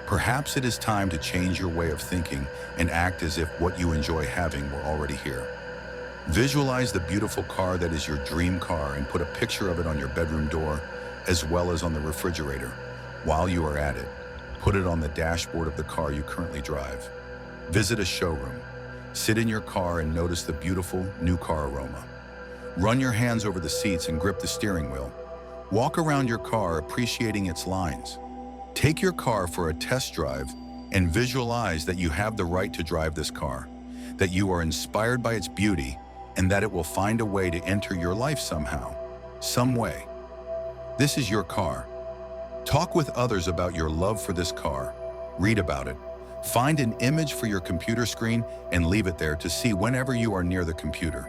perhaps it is time to change your way of thinking and act as if what you enjoy having were already here. Visualize the beautiful car that is your dream car and put a picture of it on your bedroom door as well as on the refrigerator. While you are at it, put it on the dashboard of the car you currently drive. Visit a showroom. Sit in your car and notice the beautiful new car aroma. Run your hands over the seats and grip the steering wheel. Walk around your car appreciating its lines. Take your car for a test drive and visualize that you have the right to drive this car, that you are inspired by its beauty, and that it will find a way to enter your life somehow, some way. This is your car. Talk with others about your love for this car. Read about it. Find an image for your computer screen and leave it there to see whenever you are near the computer.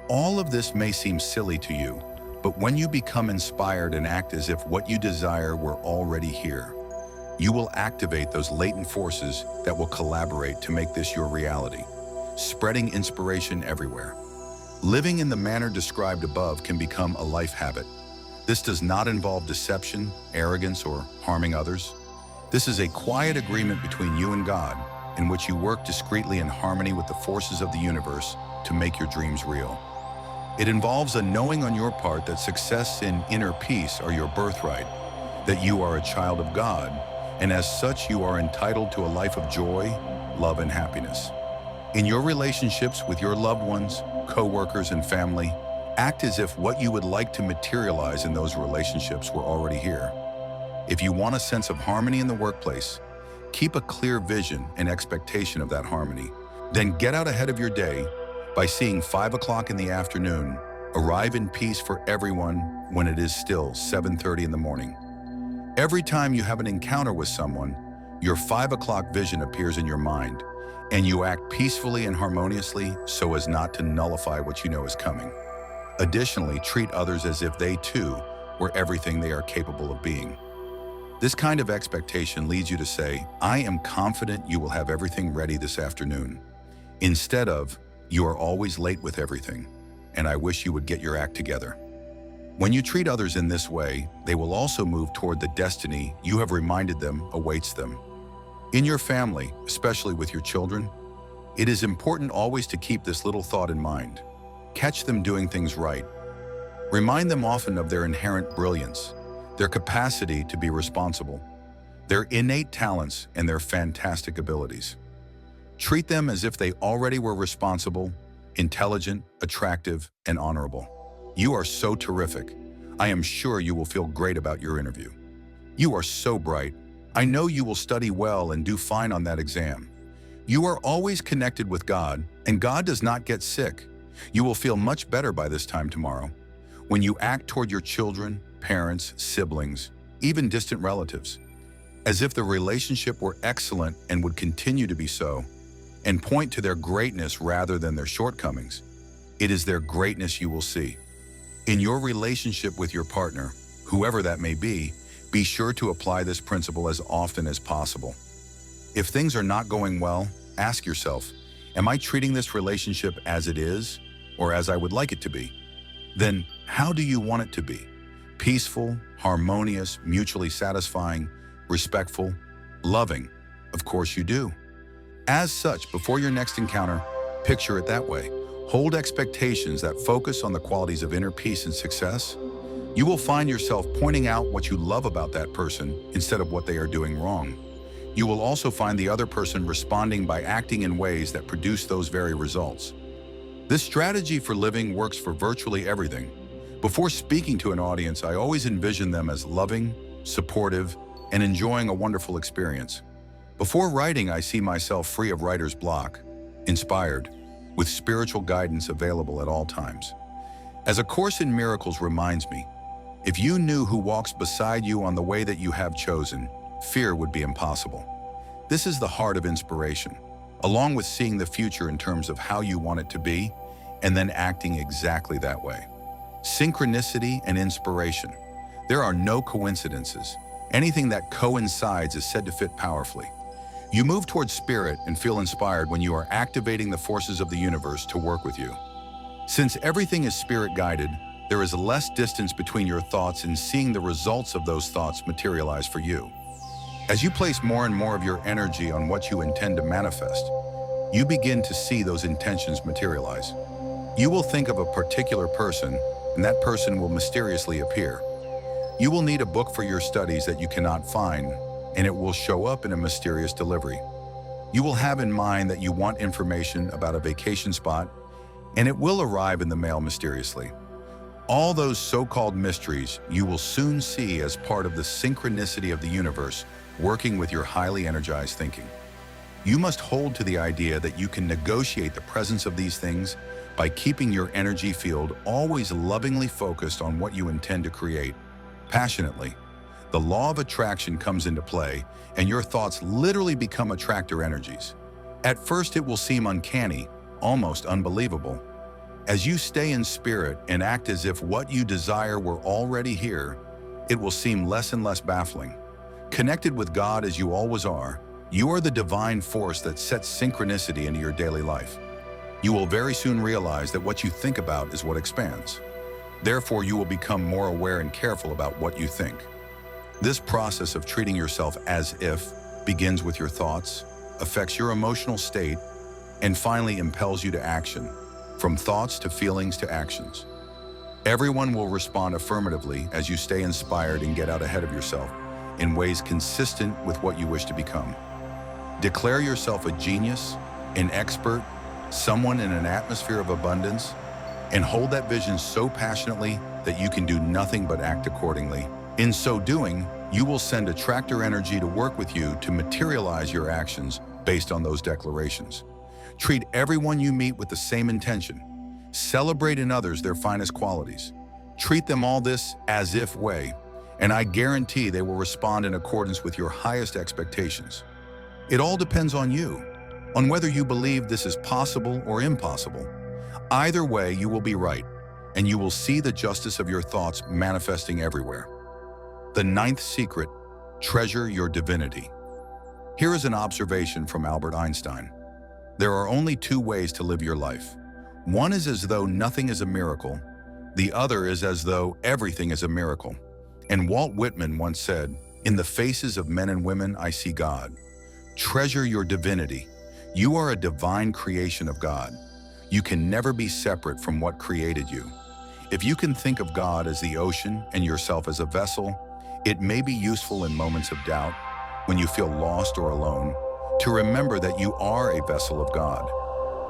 All of this may seem silly to you, but when you become inspired and act as if what you desire were already here, you will activate those latent forces that will collaborate to make this your reality, spreading inspiration everywhere. Living in the manner described above can become a life habit. This does not involve deception, arrogance, or harming others. This is a quiet agreement between you and God, in which you work discreetly in harmony with the forces of the universe to make your dreams real. It involves a knowing on your part that success and inner peace are your birthright, that you are a child of God, and as such you are entitled to a life of joy, love, and happiness. In your relationships with your loved ones, co-workers, and family, act as if what you would like to materialize in those relationships were already here. If you want a sense of harmony in the workplace, keep a clear vision and expectation of that harmony. Then get out ahead of your day by seeing 5 o'clock in the afternoon arrive in peace for everyone when it is still 7:30 in the morning. Every time you have an encounter with someone, your 5 o'clock vision appears in your mind, and you act peacefully and harmoniously so as not to nullify what you know is coming. Additionally, treat others as if they too were everything they are capable of being. This kind of expectation leads you to say, "I am confident you will have everything ready this afternoon," instead of, "You are always late with everything, and I wish you would get your act together." When you treat others in this way, they will also move toward the destiny you have reminded them awaits them. In your family, especially with your children, it is important always to keep this little thought in mind. Catch them doing things right. Remind them often of their inherent brilliance, their capacity to be responsible, their innate talents, and their fantastic abilities. Treat them as if they already were responsible, intelligent, attractive, and honorable. "You are so terrific. I am sure you will feel great about your interview. You are so bright. I know you will study well and do fine on that exam. You are always connected with God, and God does not get sick. You will feel much better by this time tomorrow." When you act toward your children, parents, siblings, even distant relatives, as if the relationship were excellent and would continue to be so, and point to their greatness rather than their shortcomings, it is their greatness you will see. In your relationship with your partner, whoever that may be sure to apply this principle as often as possible. If things are not going well, ask yourself, am I treating this relationship as it is or as I would like it to be? Then how do you want it to be? Peaceful, harmonious, mutually satisfying, respectful, loving? Of course you do. As such, before your next encounter, picture it that way. Hold expectations that focus on the qualities of inner peace and success. You will find yourself pointing out what you love about that person instead of what they are doing wrong. You will also find the other person responding by acting in ways that produce those very results. This strategy for living works for virtually everything. Before speaking to an audience, I always envision them as loving, supportive, and enjoying a wonderful experience. Before writing, I see myself free of writer's block, inspired, with spiritual guidance available at all times. As A Course in Miracles reminds me, if you knew who walks beside you on the way that you have chosen, fear would be impossible. This is the heart of inspiration, along with seeing the future in terms of how you want it to be, and then acting exactly that way. Synchronicity and inspiration. There are no coincidences. Anything that coincides is said to fit powerfully. You move towards spirit and feel inspired when you are activating the forces of the universe to work with you. Since everything is spirit-guided, there is less distance between your thoughts and seeing the results of those thoughts materialize for you. As you place more and more of your energy on what you intend to manifest, you begin to see those intentions materialize. You will think of a particular person, and that person will mysteriously appear. You will need a book for your studies that you cannot find, and it will show up in a mysterious delivery. You will have in mind that you want information about a vacation spot, and it will arrive in the mail mysteriously. All those so-called mysteries you will soon see as part of the synchronicity of the universe working with your highly energized thinking. You must hold to the idea that you can negotiate the presence of these things by keeping your energy field always lovingly focused on what you intend to create, passionately. The law of attraction comes into play, and your thoughts literally become attractor energies. At first, it will seem uncanny, almost unbelievable. As you stay in spirit and act as if what you desire were already here, it will seem less and less baffling. Connected with God as you always are, you are the divine force that sets synchronicity into your daily life. You will very soon realize that what you think about is what expands. Therefore, you will become more aware and careful about what you think. This process of treating yourself as if begins with your thoughts, affects your emotional state, and finally impels you to action, from thoughts to feelings to actions. Everyone will respond affirmatively as you stay inspired and get out ahead of yourself in ways consistent with what you wish to become. Declare yourself a genius, an expert, someone in an atmosphere of abundance, and hold that vision so passionately that you can do nothing but act accordingly. In so doing, you will send attractor energy to work with you to materialize your actions based on those declarations. Treat everyone you meet with the same intention. Celebrate in others their finest qualities. Treat them all this as if way, and I guarantee they will respond in accordance with your highest expectations. It all depends on you, on whether you believe this is possible or impossible. Either way, you will be right, and you will see the justice of your thoughts manifesting everywhere. The ninth secret, treasure your divinity. Here is an observation from Albert Einstein. There are only two ways to live your life. One is as though nothing is a miracle. The other is as though everything is a miracle. And Walt Whitman once said, "In the faces of men and women, I see God." Treasure your divinity. You are a divine creation of God. You can never be separate from what created you. If you can think of God as the ocean and yourself as a vessel, it may be useful in moments of doubt, when you feel lost or alone, to remember that you are a vessel of God.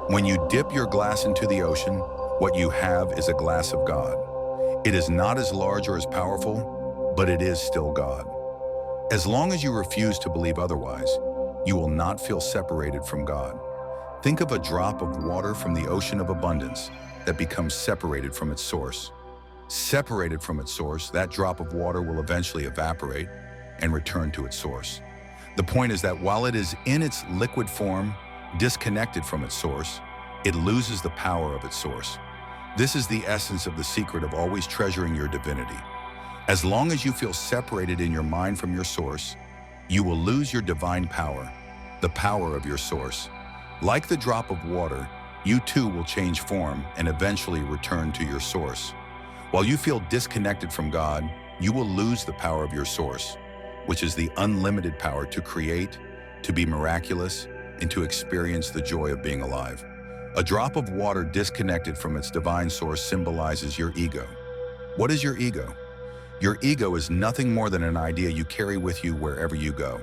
When you dip your glass into the ocean, what you have is a glass of God. It is not as large or as powerful, but it is still God. As long as you refuse to believe otherwise, you will not feel separated from God. Think of a drop of water from the ocean of abundance that becomes separated from its source. Separated from its source, that drop of water will eventually evaporate and return to its source. The point is that while it is in its liquid form, disconnected from its source, it loses the power of its source. This is the essence of the secret of always treasuring your divinity. As long as you feel separated in your mind from your source, you will lose your divine power, the power of your source. Like the drop of water, you too will change form and eventually return to your source. While you feel disconnected from God, you will lose the power of your source, which is the unlimited power to create, to be miraculous, and to experience the joy of being alive. A drop of water disconnected from its divine source symbolizes your ego. What is your ego? Your ego is nothing more than an idea you carry with you wherever you go.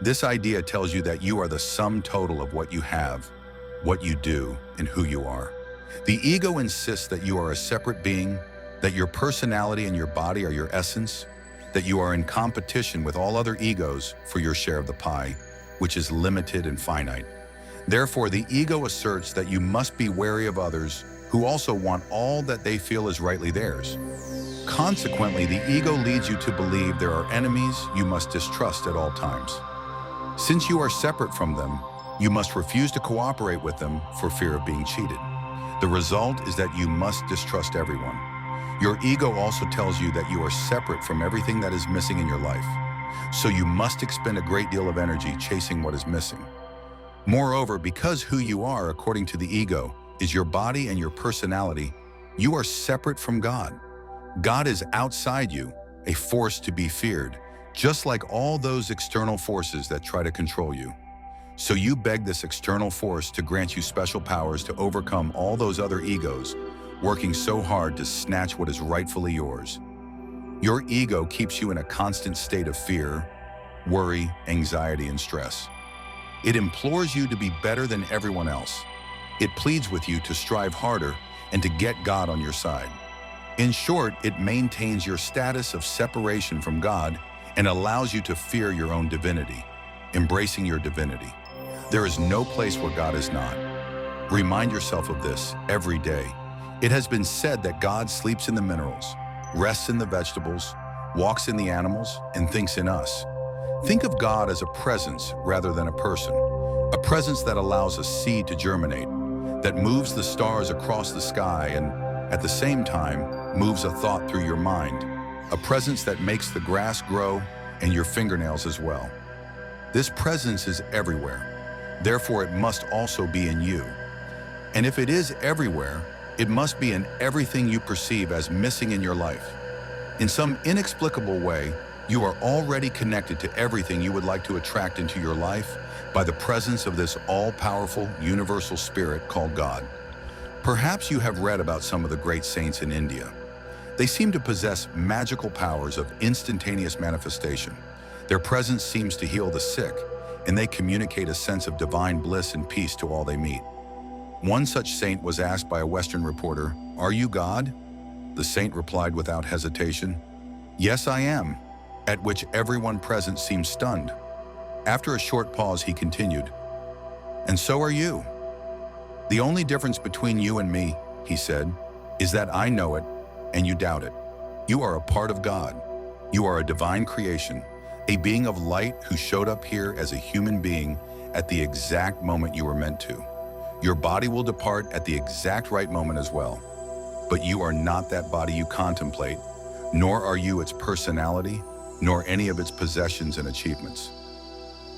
This idea tells you that you are the sum total of what you have, what you do, and who you are. The ego insists that you are a separate being, that your personality and your body are your essence, that you are in competition with all other egos for your share of the pie, which is limited and finite. Therefore, the ego asserts that you must be wary of others who also want all that they feel is rightly theirs. Consequently, the ego leads you to believe there are enemies you must distrust at all times. Since you are separate from them, you must refuse to cooperate with them for fear of being cheated. The result is that you must distrust everyone. Your ego also tells you that you are separate from everything that is missing in your life, so you must expend a great deal of energy chasing what is missing. Moreover, because who you are, according to the ego, is your body and your personality, you are separate from God. God is outside you, a force to be feared, just like all those external forces that try to control you. So you beg this external force to grant you special powers to overcome all those other egos, working so hard to snatch what is rightfully yours. Your ego keeps you in a constant state of fear, worry, anxiety, and stress. It implores you to be better than everyone else. It pleads with you to strive harder and to get God on your side. In short, it maintains your status of separation from God and allows you to fear your own divinity, embracing your divinity. There is no place where God is not. Remind yourself of this every day. It has been said that God sleeps in the minerals, rests in the vegetables, walks in the animals, and thinks in us. Think of God as a presence rather than a person, a presence that allows a seed to germinate, that moves the stars across the sky and, at the same time, moves a thought through your mind, a presence that makes the grass grow and your fingernails as well. This presence is everywhere, therefore it must also be in you. And if it is everywhere, it must be in everything you perceive as missing in your life. In some inexplicable way, you are already connected to everything you would like to attract into your life by the presence of this all-powerful, universal spirit called God. Perhaps you have read about some of the great saints in India. They seem to possess magical powers of instantaneous manifestation. Their presence seems to heal the sick, and they communicate a sense of divine bliss and peace to all they meet. One such saint was asked by a Western reporter, "Are you God?" The saint replied without hesitation, "Yes, I am," at which everyone present seemed stunned. After a short pause, he continued, "And so are you. The only difference between you and me," he said, "is that I know it and you doubt it. You are a part of God. You are a divine creation, a being of light who showed up here as a human being at the exact moment you were meant to. Your body will depart at the exact right moment as well. But you are not that body you contemplate, nor are you its personality, nor any of its possessions and achievements.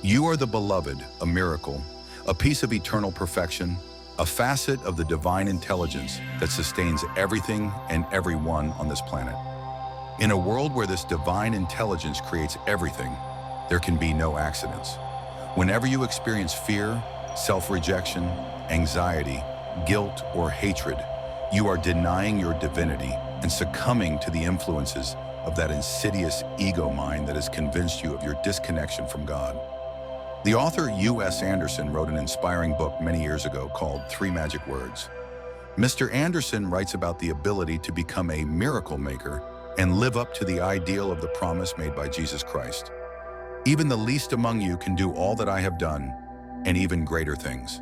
You are the beloved, a miracle, a piece of eternal perfection, a facet of the divine intelligence that sustains everything and everyone on this planet. In a world where this divine intelligence creates everything, there can be no accidents. Whenever you experience fear, self-rejection, anxiety, guilt, or hatred, you are denying your divinity and succumbing to the influences of that insidious ego mind that has convinced you of your disconnection from God. The author U.S. Anderson wrote an inspiring book many years ago called 3 Magic Words. Mr. Anderson writes about the ability to become a miracle maker and live up to the ideal of the promise made by Jesus Christ. Even the least among you can do all that I have done, and even greater things.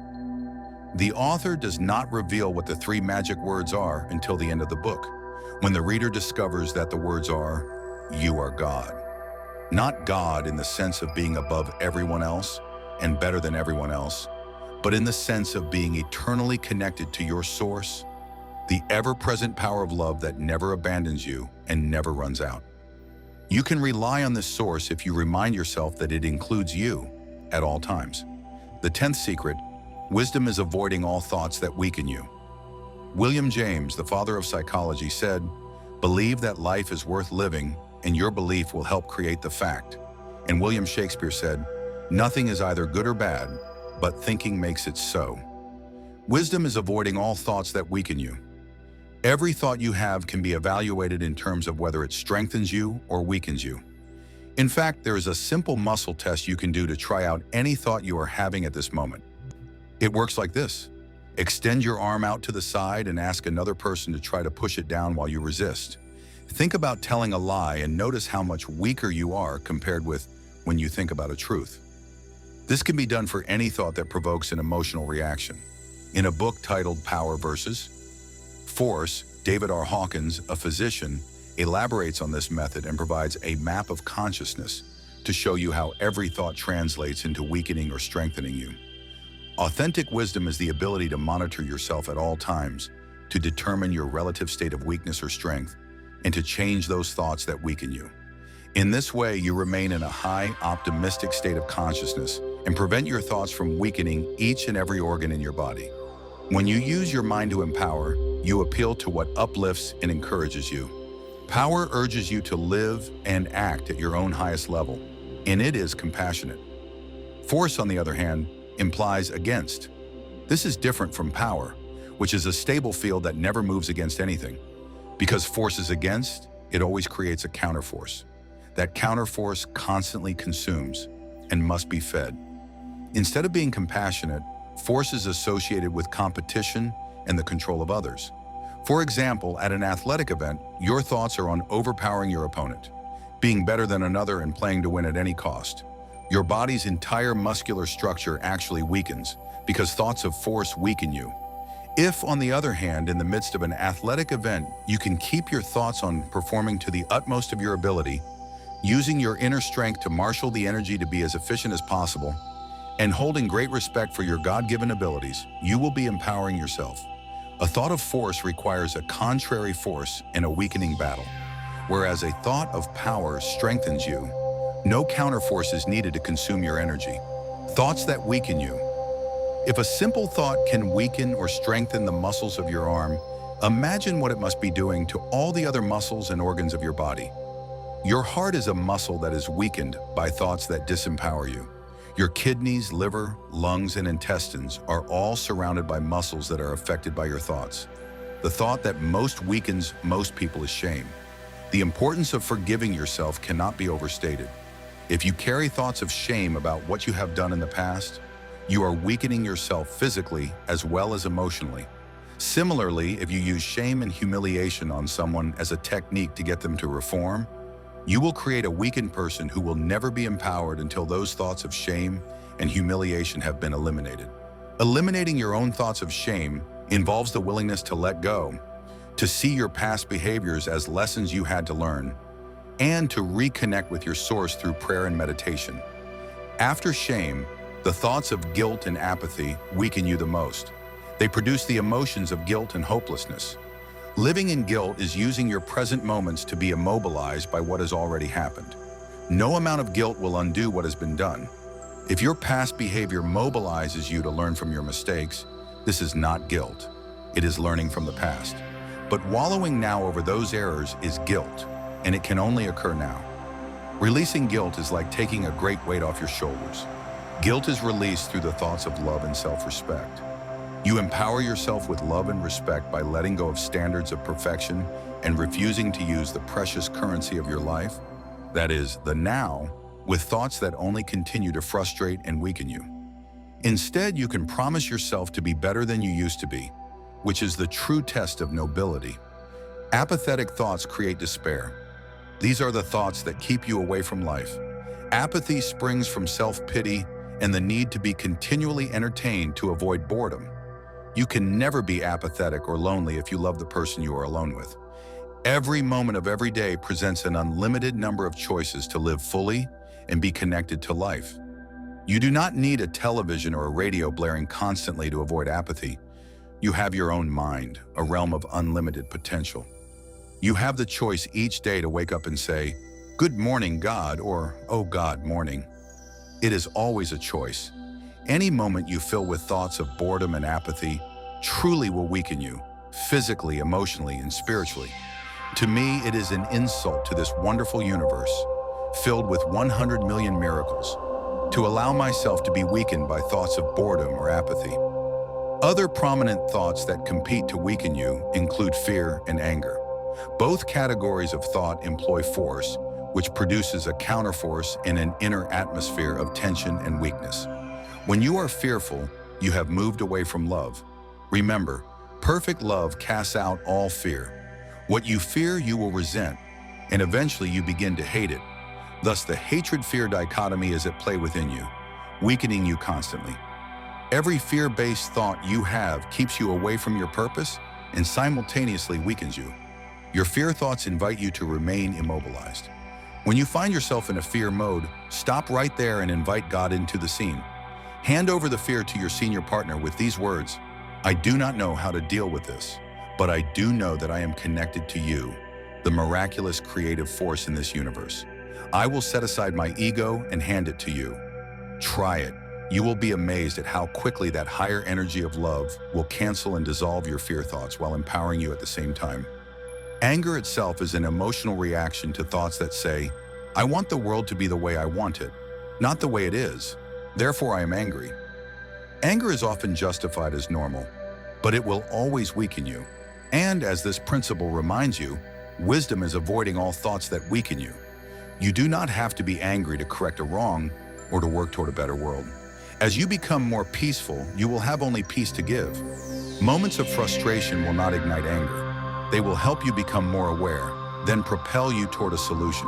The author does not reveal what the 3 magic words are until the end of the book, when the reader discovers that the words are, "You are God." Not God in the sense of being above everyone else and better than everyone else, but in the sense of being eternally connected to your source, the ever-present power of love that never abandons you and never runs out. You can rely on this source if you remind yourself that it includes you at all times. The 10th secret: wisdom is avoiding all thoughts that weaken you. William James, the father of psychology, said, "Believe that life is worth living, and your belief will help create the fact." And William Shakespeare said, "Nothing is either good or bad, but thinking makes it so." Wisdom is avoiding all thoughts that weaken you. Every thought you have can be evaluated in terms of whether it strengthens you or weakens you. In fact, there is a simple muscle test you can do to try out any thought you are having at this moment. It works like this. Extend your arm out to the side and ask another person to try to push it down while you resist. Think about telling a lie and notice how much weaker you are compared with when you think about a truth. This can be done for any thought that provokes an emotional reaction. In a book titled Power versus Force, David R. Hawkins, a physician, elaborates on this method and provides a map of consciousness to show you how every thought translates into weakening or strengthening you. Authentic wisdom is the ability to monitor yourself at all times, to determine your relative state of weakness or strength, and to change those thoughts that weaken you. In this way, you remain in a high, optimistic state of consciousness and prevent your thoughts from weakening each and every organ in your body. When you use your mind to empower, you appeal to what uplifts and encourages you. Power urges you to live and act at your own highest level, and it is compassionate. Force, on the other hand, implies against. This is different from power, which is a stable field that never moves against anything. Because force is against, it always creates a counterforce. That counterforce constantly consumes and must be fed. Instead of being compassionate, force is associated with competition and the control of others. For example, at an athletic event, your thoughts are on overpowering your opponent, being better than another and playing to win at any cost. Your body's entire muscular structure actually weakens because thoughts of force weaken you. If, on the other hand, in the midst of an athletic event, you can keep your thoughts on performing to the utmost of your ability, using your inner strength to marshal the energy to be as efficient as possible, And holding great respect for your God-given abilities, you will be empowering yourself. A thought of force requires a contrary force in a weakening battle, whereas a thought of power strengthens you. No counterforce is needed to consume your energy. Thoughts that weaken you. If a simple thought can weaken or strengthen the muscles of your arm, imagine what it must be doing to all the other muscles and organs of your body. Your heart is a muscle that is weakened by thoughts that disempower you. Your kidneys, liver, lungs, and intestines are all surrounded by muscles that are affected by your thoughts. The thought that most weakens most people is shame. The importance of forgiving yourself cannot be overstated. If you carry thoughts of shame about what you have done in the past, you are weakening yourself physically as well as emotionally. Similarly, if you use shame and humiliation on someone as a technique to get them to reform, you will create a weakened person who will never be empowered until those thoughts of shame and humiliation have been eliminated. Eliminating your own thoughts of shame involves the willingness to let go, to see your past behaviors as lessons you had to learn, and to reconnect with your source through prayer and meditation. After shame, the thoughts of guilt and apathy weaken you the most. They produce the emotions of guilt and hopelessness. Living in guilt is using your present moments to be immobilized by what has already happened. No amount of guilt will undo what has been done. If your past behavior mobilizes you to learn from your mistakes, this is not guilt. It is learning from the past. But wallowing now over those errors is guilt, and it can only occur now. Releasing guilt is like taking a great weight off your shoulders. Guilt is released through the thoughts of love and self-respect. You empower yourself with love and respect by letting go of standards of perfection and refusing to use the precious currency of your life, that is, the now, with thoughts that only continue to frustrate and weaken you. Instead, you can promise yourself to be better than you used to be, which is the true test of nobility. Apathetic thoughts create despair. These are the thoughts that keep you away from life. Apathy springs from self-pity and the need to be continually entertained to avoid boredom. You can never be apathetic or lonely if you love the person you are alone with. Every moment of every day presents an unlimited number of choices to live fully and be connected to life. You do not need a television or a radio blaring constantly to avoid apathy. You have your own mind, a realm of unlimited potential. You have the choice each day to wake up and say, "Good morning, God," or "Oh God, morning." It is always a choice. Any moment you fill with thoughts of boredom and apathy truly will weaken you, physically, emotionally, and spiritually. To me, it is an insult to this wonderful universe, filled with 100 million miracles, to allow myself to be weakened by thoughts of boredom or apathy. Other prominent thoughts that compete to weaken you include fear and anger. Both categories of thought employ force, which produces a counterforce in an inner atmosphere of tension and weakness. When you are fearful, you have moved away from love. Remember, perfect love casts out all fear. What you fear, you will resent, and eventually you begin to hate it. Thus, the hatred-fear dichotomy is at play within you, weakening you constantly. Every fear-based thought you have keeps you away from your purpose and simultaneously weakens you. Your fear thoughts invite you to remain immobilized. When you find yourself in a fear mode, stop right there and invite God into the scene. Hand over the fear to your senior partner with these words: "I do not know how to deal with this, but I do know that I am connected to you, the miraculous creative force in this universe. I will set aside my ego and hand it to you. Try it. You will be amazed at how quickly that higher energy of love will cancel and dissolve your fear thoughts while empowering you at the same time." Anger itself is an emotional reaction to thoughts that say, "I want the world to be the way I want it, not the way it is. Therefore, I am angry." Anger is often justified as normal, but it will always weaken you. And as this principle reminds you, wisdom is avoiding all thoughts that weaken you. You do not have to be angry to correct a wrong or to work toward a better world. As you become more peaceful, you will have only peace to give. Moments of frustration will not ignite anger. They will help you become more aware, then propel you toward a solution.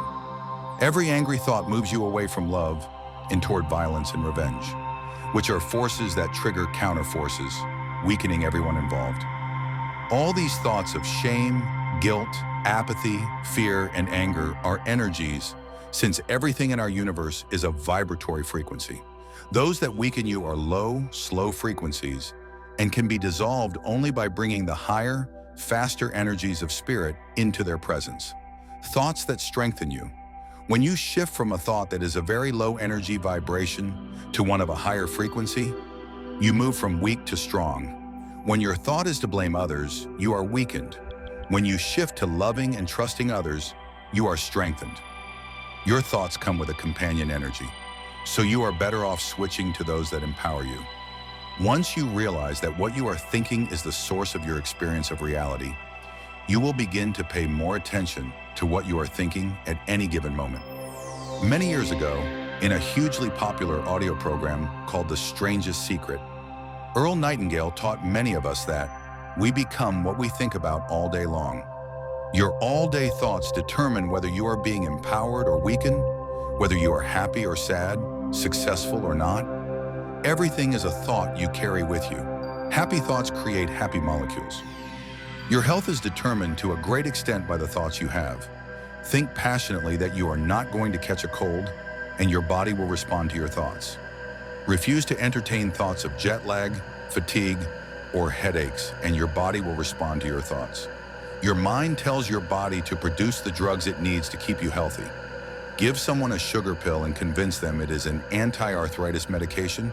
Every angry thought moves you away from love and toward violence and revenge, which are forces that trigger counterforces, weakening everyone involved. All these thoughts of shame, guilt, apathy, fear, and anger are energies, since everything in our universe is a vibratory frequency. Those that weaken you are low, slow frequencies and can be dissolved only by bringing the higher, faster energies of spirit into their presence. Thoughts that strengthen you. When you shift from a thought that is a very low energy vibration to one of a higher frequency, you move from weak to strong. When your thought is to blame others, you are weakened. When you shift to loving and trusting others, you are strengthened. Your thoughts come with a companion energy, so you are better off switching to those that empower you. Once you realize that what you are thinking is the source of your experience of reality, you will begin to pay more attention to what you are thinking at any given moment. Many years ago, in a hugely popular audio program called The Strangest Secret, Earl Nightingale taught many of us that we become what we think about all day long. Your all-day thoughts determine whether you are being empowered or weakened, whether you are happy or sad, successful or not. Everything is a thought you carry with you. Happy thoughts create happy molecules. Your health is determined to a great extent by the thoughts you have. Think passionately that you are not going to catch a cold, and your body will respond to your thoughts. Refuse to entertain thoughts of jet lag, fatigue, or headaches, and your body will respond to your thoughts. Your mind tells your body to produce the drugs it needs to keep you healthy. Give someone a sugar pill and convince them it is an anti-arthritis medication,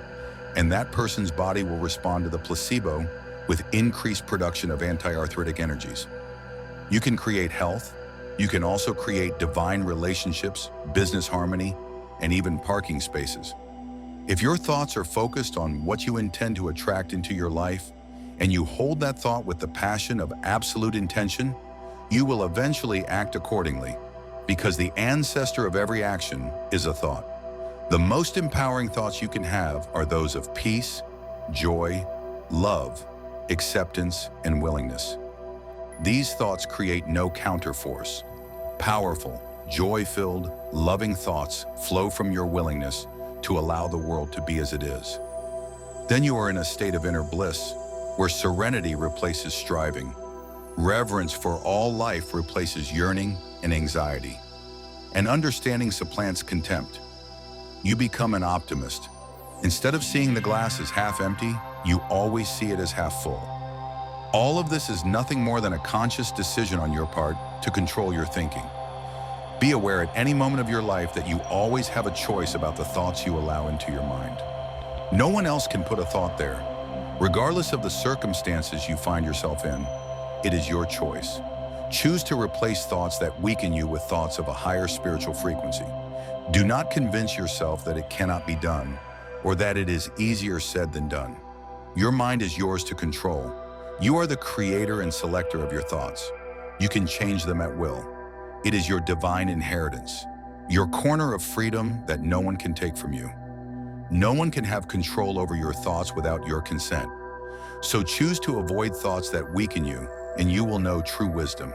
and that person's body will respond to the placebo with increased production of anti-arthritic energies. You can create health. You can also create divine relationships, business harmony, and even parking spaces. If your thoughts are focused on what you intend to attract into your life, and you hold that thought with the passion of absolute intention, you will eventually act accordingly, because the ancestor of every action is a thought. The most empowering thoughts you can have are those of peace, joy, love, acceptance, and willingness. These thoughts create no counterforce. Powerful, joy-filled, loving thoughts flow from your willingness to allow the world to be as it is. Then you are in a state of inner bliss, where serenity replaces striving. Reverence for all life replaces yearning and anxiety. And understanding supplants contempt. You become an optimist. Instead of seeing the glass as half empty, you always see it as half full. All of this is nothing more than a conscious decision on your part to control your thinking. Be aware at any moment of your life that you always have a choice about the thoughts you allow into your mind. No one else can put a thought there. Regardless of the circumstances you find yourself in, it is your choice. Choose to replace thoughts that weaken you with thoughts of a higher spiritual frequency. Do not convince yourself that it cannot be done, or that it is easier said than done. Your mind is yours to control. You are the creator and selector of your thoughts. You can change them at will. It is your divine inheritance, your corner of freedom that no one can take from you. No one can have control over your thoughts without your consent. So choose to avoid thoughts that weaken you, and you will know true wisdom.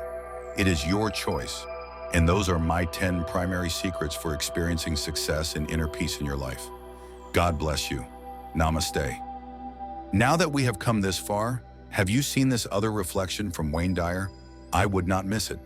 It is your choice, and those are my 10 primary secrets for experiencing success and inner peace in your life. God bless you. Namaste. Now that we have come this far, have you seen this other reflection from Wayne Dyer? I would not miss it.